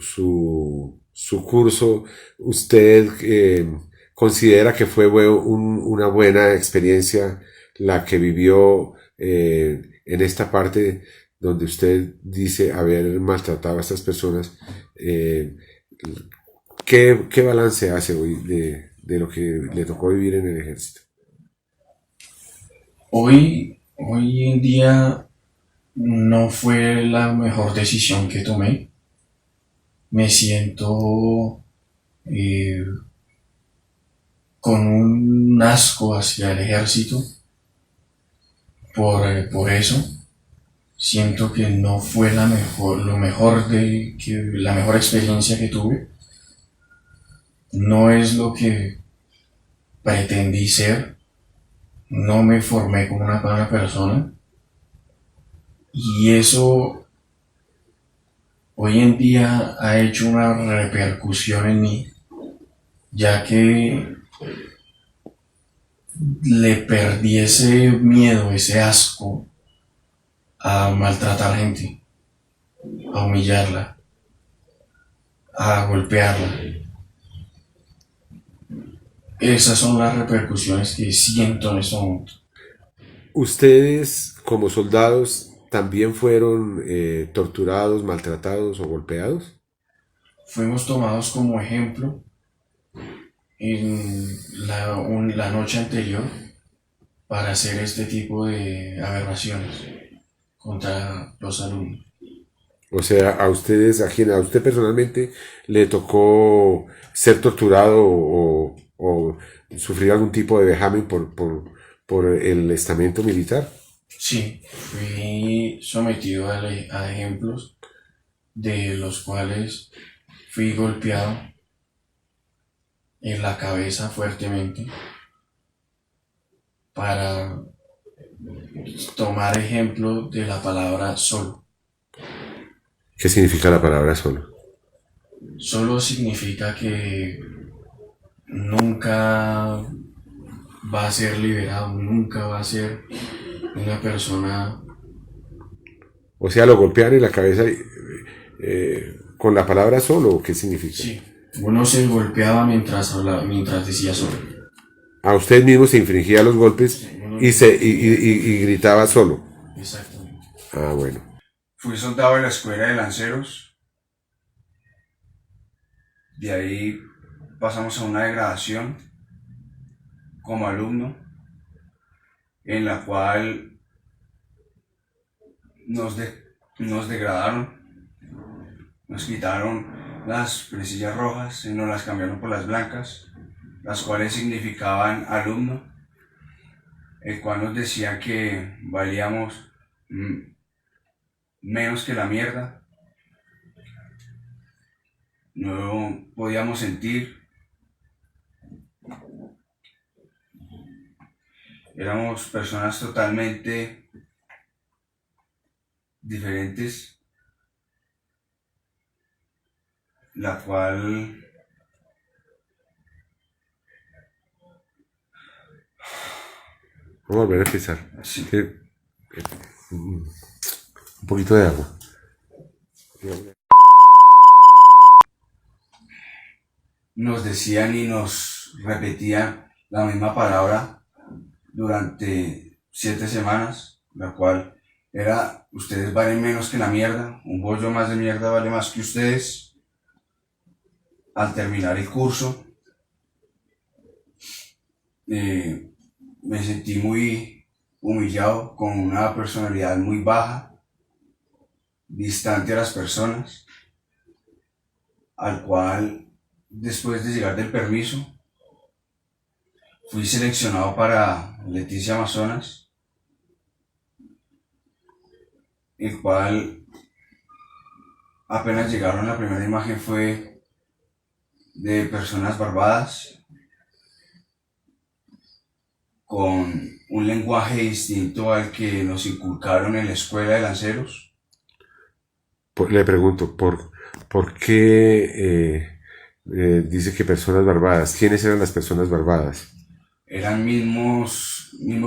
Speaker 7: curso, ¿usted considera que fue una buena experiencia la que vivió en esta parte donde usted dice haber maltratado a estas personas? ¿Qué balance hace hoy de lo que le tocó vivir en el ejército?
Speaker 6: Hoy en día no fue la mejor decisión que tomé. Me siento con un asco hacia el ejército por eso. Siento que no fue la mejor experiencia que tuve. No es lo que pretendí ser. No me formé como una buena persona. Y eso hoy en día ha hecho una repercusión en mí, ya que le perdí ese miedo, ese asco a maltratar gente, a humillarla, a golpearla. Esas son las repercusiones que siento en este momento.
Speaker 7: ¿Ustedes como soldados también fueron torturados, maltratados o golpeados?
Speaker 6: Fuimos tomados como ejemplo en la noche anterior para hacer este tipo de aberraciones contra los alumnos.
Speaker 7: O sea, a ustedes, a usted personalmente le tocó ser torturado o sufrir algún tipo de vejamen por el estamento militar.
Speaker 6: Sí, fui sometido a ejemplos de los cuales fui golpeado en la cabeza fuertemente para tomar ejemplo de la palabra solo.
Speaker 7: ¿Qué significa la palabra solo?
Speaker 6: Solo significa que nunca va a ser liberado, nunca va a ser una persona.
Speaker 7: O sea, lo golpean en la cabeza con la palabra solo, ¿qué significa?
Speaker 6: Sí, uno se golpeaba mientras hablaba, mientras decía solo.
Speaker 7: A usted mismo se infringía los golpes y gritaba solo.
Speaker 6: Exactamente.
Speaker 7: Ah, bueno.
Speaker 8: Fui soldado de la escuela de lanceros. De ahí pasamos a una degradación como alumno, en la cual nos degradaron, nos quitaron las presillas rojas y nos las cambiaron por las blancas, las cuales significaban alumno, el cual nos decía que valíamos menos que la mierda, no podíamos sentir, éramos personas totalmente diferentes, la cual
Speaker 7: Vamos a volver a empezar.
Speaker 8: sí.
Speaker 7: Un poquito de agua.
Speaker 8: Nos decían y nos repetían la misma palabra durante 7 semanas, la cual era: ustedes valen menos que la mierda, un bollo más de mierda vale más que ustedes. Al terminar el curso, me sentí muy humillado, con una personalidad muy baja, distante a las personas, al cual, después de llegar del permiso, fui seleccionado para Leticia Amazonas, el cual, apenas llegaron, la primera imagen fue de personas barbadas, con un lenguaje distinto al que nos inculcaron en la escuela de lanceros.
Speaker 7: Le pregunto, ¿por qué dice que personas barbadas? ¿Quiénes eran las personas barbadas?
Speaker 8: Eran mismo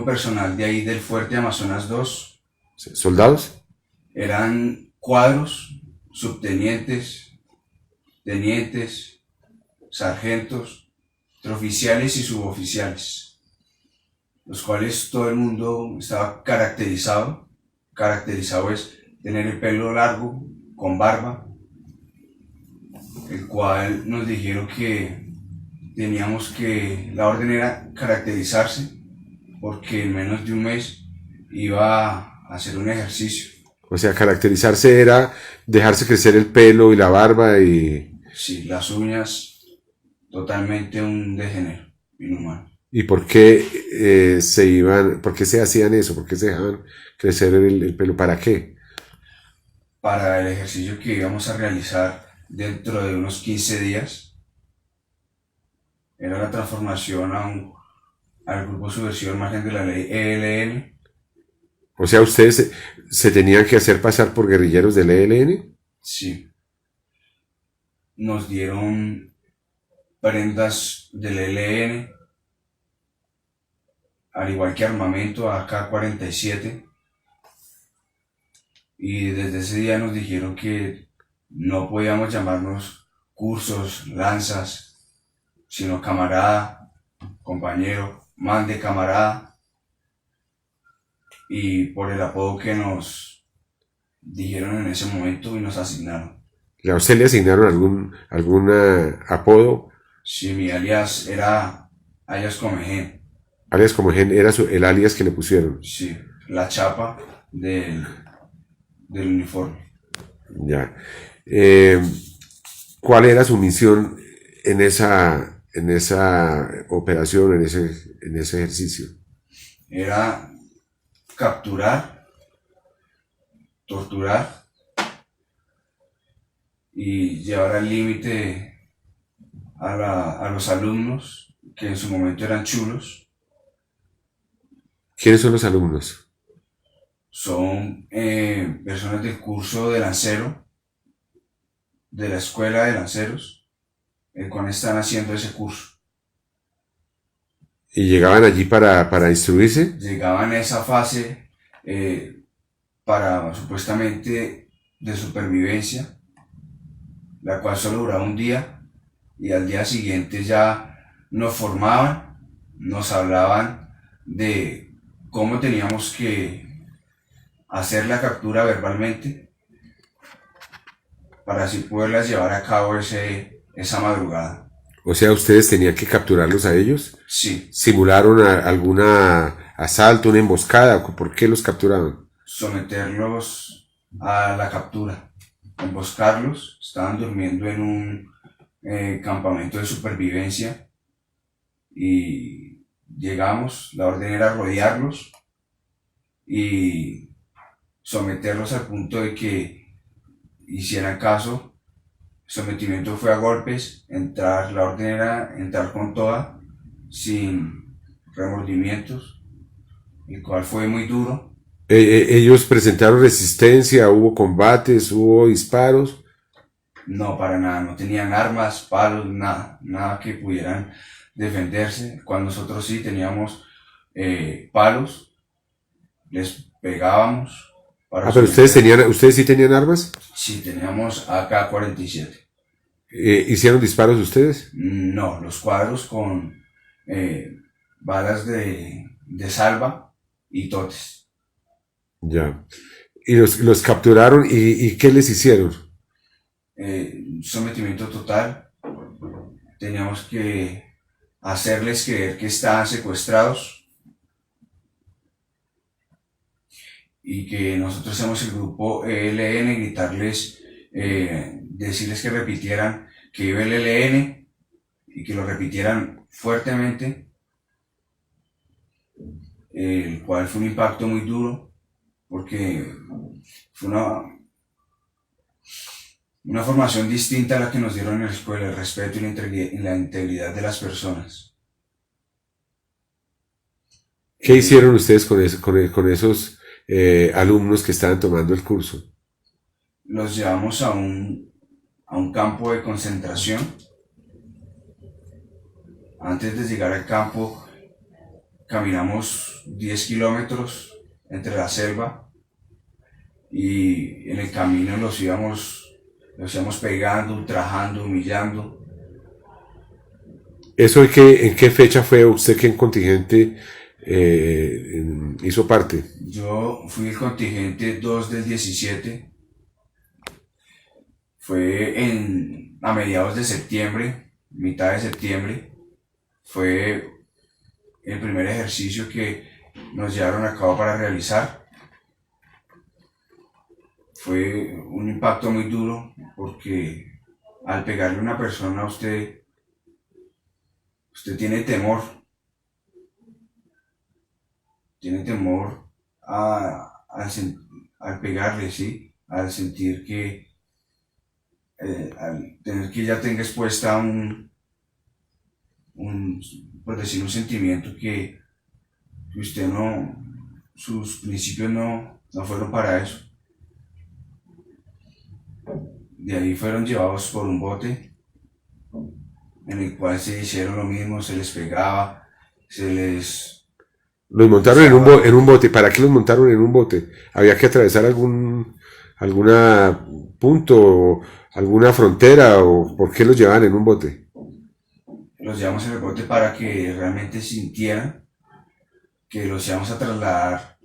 Speaker 8: personal de ahí del Fuerte Amazonas 2.
Speaker 7: ¿Soldados?
Speaker 8: Eran cuadros, subtenientes, tenientes, sargentos, oficiales y suboficiales, los cuales todo el mundo estaba caracterizado. Caracterizado es tener el pelo largo, con barba, el cual nos dijeron que teníamos que, la orden era caracterizarse, porque en menos de un mes iba a hacer un ejercicio.
Speaker 7: O sea, caracterizarse era dejarse crecer el pelo y la barba y...
Speaker 8: Sí, las uñas, totalmente un degenero, inhumano.
Speaker 7: ¿Y por qué por qué se hacían eso? ¿Por qué se dejaban crecer el pelo? ¿Para qué?
Speaker 8: Para el ejercicio que íbamos a realizar dentro de unos 15 días. Era la transformación al grupo subversivo al margen de la ley ELN.
Speaker 7: O sea, ¿ustedes se tenían que hacer pasar por guerrilleros del ELN?
Speaker 8: Sí. Nos dieron prendas del ELN, al igual que armamento AK-47. Y desde ese día nos dijeron que no podíamos llamarnos cursos, lanzas, sino camarada, compañero, man de camarada. y por el apodo que nos dijeron en ese momento y nos asignaron.
Speaker 7: ¿A usted le asignaron algún apodo?
Speaker 8: Sí, mi alias era alias Comején.
Speaker 7: Alias Comején era el alias que le pusieron.
Speaker 8: Sí, la chapa del uniforme.
Speaker 7: Ya. ¿Cuál era su misión en esa operación, en ese ejercicio?
Speaker 8: Era capturar, torturar y llevar al límite a los alumnos que en su momento eran chulos.
Speaker 7: ¿Quiénes son los alumnos?
Speaker 8: Son personas del curso de lancero, de la escuela de lanceros, el cual están haciendo ese curso.
Speaker 7: ¿Y llegaban allí para instruirse?
Speaker 8: Llegaban a esa fase para supuestamente de supervivencia, la cual solo duraba un día, y al día siguiente ya nos formaban, nos hablaban de cómo teníamos que hacer la captura verbalmente para así poderlas llevar a cabo esa madrugada.
Speaker 7: O sea, ¿ustedes tenían que capturarlos a ellos?
Speaker 8: Sí.
Speaker 7: ¿Simularon alguna asalto, una emboscada? ¿Por qué los capturaban?
Speaker 8: Someterlos a la captura, emboscarlos. Estaban durmiendo en un campamento de supervivencia y llegamos, la orden era rodearlos y someterlos al punto de que hicieran caso. Sometimiento fue a golpes, la orden era entrar con toda, sin remordimientos, el cual fue muy duro.
Speaker 7: ¿Ellos presentaron resistencia? ¿Hubo combates? ¿Hubo disparos?
Speaker 8: No, para nada, no tenían armas, palos, nada que pudieran defenderse. Cuando nosotros sí teníamos palos, les pegábamos.
Speaker 7: Pero ¿ustedes sí tenían armas?
Speaker 8: Sí, teníamos AK-47.
Speaker 7: ¿Hicieron disparos ustedes?
Speaker 8: No, los cuadros con balas de salva y totes.
Speaker 7: Ya. ¿Y los capturaron y qué les hicieron?
Speaker 8: Sometimiento total. Teníamos que hacerles creer que estaban secuestrados y que nosotros somos el grupo ELN, gritarles, decirles que repitieran que iba el ELN y que lo repitieran fuertemente, el cual fue un impacto muy duro porque fue una formación distinta a la que nos dieron en la escuela, el respeto y la integridad de las personas.
Speaker 7: ¿Qué hicieron ustedes con esos alumnos que estaban tomando el curso?
Speaker 8: Los llevamos a un campo de concentración. Antes de llegar al campo, caminamos 10 kilómetros entre la selva y en el camino los íbamos pegando, ultrajando, humillando.
Speaker 7: ¿Eso en qué fecha fue? ¿Usted qué contingente hizo parte?
Speaker 8: Yo fui el contingente 2 del 17. Fue a mediados de septiembre, mitad de septiembre. Fue el primer ejercicio que nos llevaron a cabo para realizar. Fue un impacto muy duro porque al pegarle a una persona usted tiene temor. Tiene temor al pegarle, ¿sí? Al sentir que, al tener que ella tenga expuesta por decir, un sentimiento que usted sus principios no fueron para eso. De ahí fueron llevados por un bote en el cual se hicieron lo mismo, se les pegaba,
Speaker 7: Los montaron en un bote. ¿Para qué los montaron en un bote? ¿Había que atravesar algún punto, alguna frontera, o por qué los llevaban en un bote?
Speaker 8: Los llevamos en el bote para que realmente sintieran que los íbamos a trasladar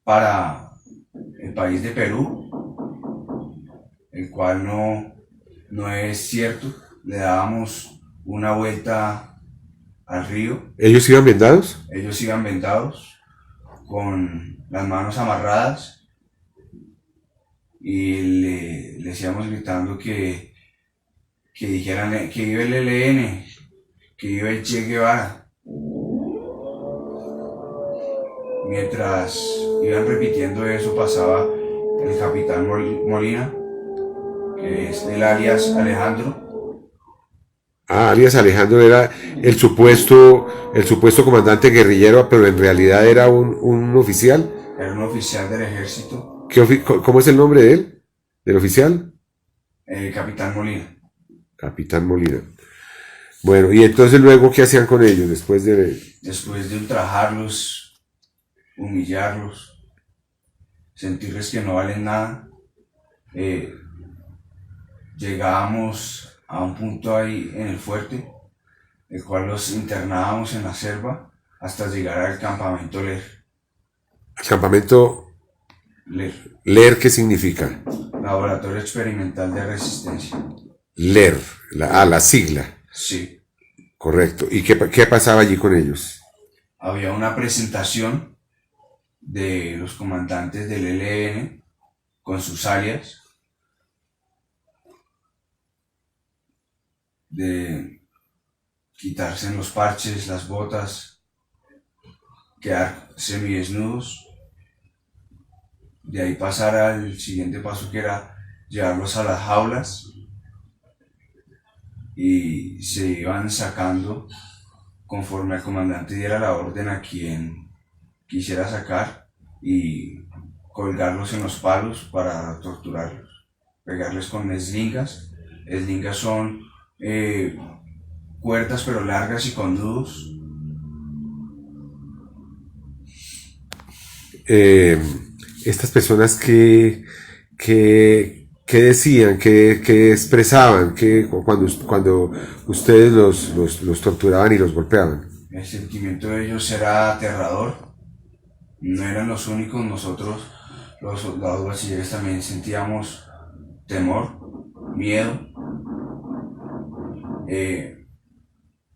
Speaker 8: para el país de Perú, el cual no es cierto. Le dábamos una vuelta al río.
Speaker 7: ¿Ellos iban vendados?
Speaker 8: Ellos iban vendados, con las manos amarradas, y le decíamos gritando que dijeran que iba el ELN, que iba el Che Guevara. Mientras iban repitiendo eso, pasaba el capitán Molina, que es el alias Alejandro.
Speaker 7: Ah, alias Alejandro era el supuesto comandante guerrillero, pero en realidad era un oficial.
Speaker 8: Era un oficial del ejército.
Speaker 7: ¿Cómo es el nombre de él? ¿Del oficial?
Speaker 8: Capitán Molina.
Speaker 7: Capitán Molina. Bueno, y entonces luego, ¿qué hacían con ellos después de
Speaker 8: ultrajarlos, humillarlos, sentirles que no valen nada? Llegábamos a un punto ahí en el fuerte, el cual los internábamos en la selva hasta llegar al campamento LER.
Speaker 7: ¿El campamento
Speaker 8: LER?
Speaker 7: LER, ¿qué significa?
Speaker 8: Laboratorio Experimental de Resistencia.
Speaker 7: LER, la sigla.
Speaker 8: Sí.
Speaker 7: Correcto. ¿Y qué pasaba allí con ellos?
Speaker 8: Había una presentación de los comandantes del ELN con sus alias, de quitarse los parches, las botas, quedar semidesnudos, de ahí pasar al siguiente paso, que era llevarlos a las jaulas, y se iban sacando conforme el comandante diera la orden a quien quisiera sacar, y colgarlos en los palos para torturarlos, pegarles con eslingas. Eslingas son cuerdas pero largas y con nudos.
Speaker 7: Estas personas que decían, que expresaban, que cuando ustedes los torturaban y los golpeaban.
Speaker 8: El sentimiento de ellos era aterrador. No eran los únicos. Nosotros, los soldados bachilleres, también sentíamos temor, miedo.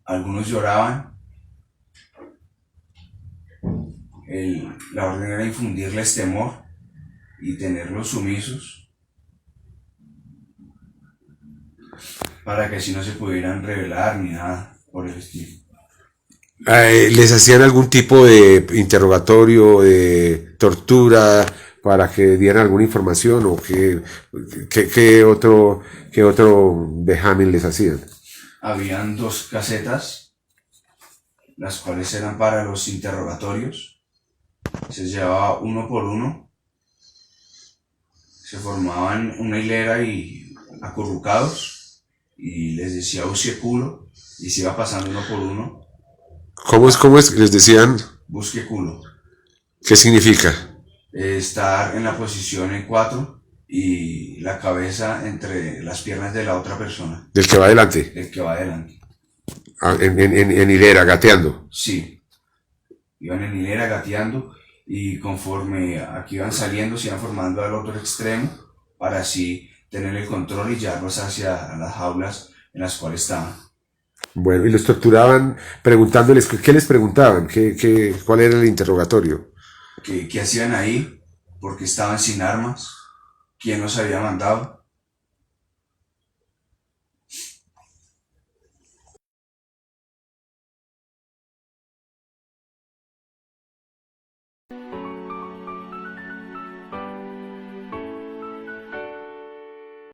Speaker 8: Algunos lloraban. La orden era infundirles temor y tenerlos sumisos para que así no se pudieran rebelar ni nada por el estilo.
Speaker 7: ¿Les hacían algún tipo de interrogatorio, de tortura, para que dieran alguna información, o qué otro vejamen les hacían?
Speaker 8: Habían 2 casetas, las cuales eran para los interrogatorios. Se llevaba uno por uno, se formaban una hilera y acurrucados, y les decía busque culo, y se iba pasando uno por uno.
Speaker 7: ¿Cómo es? Les decían.
Speaker 8: Busque culo.
Speaker 7: ¿Qué significa?
Speaker 8: Estar en la posición en 4 y la cabeza entre las piernas de la otra persona.
Speaker 7: ¿Del que va adelante?
Speaker 8: Del que va adelante.
Speaker 7: Ah, en hilera, gateando.
Speaker 8: Sí. Iban en hilera gateando, y conforme aquí iban saliendo se iban formando al otro extremo para así tener el control y llevarlos hacia las jaulas en las cuales estaban.
Speaker 7: Bueno, y los torturaban preguntándoles, ¿qué les preguntaban? ¿Cuál era el interrogatorio?
Speaker 8: ¿Qué hacían ahí? ¿Por qué estaban sin armas? ¿Quién los había mandado?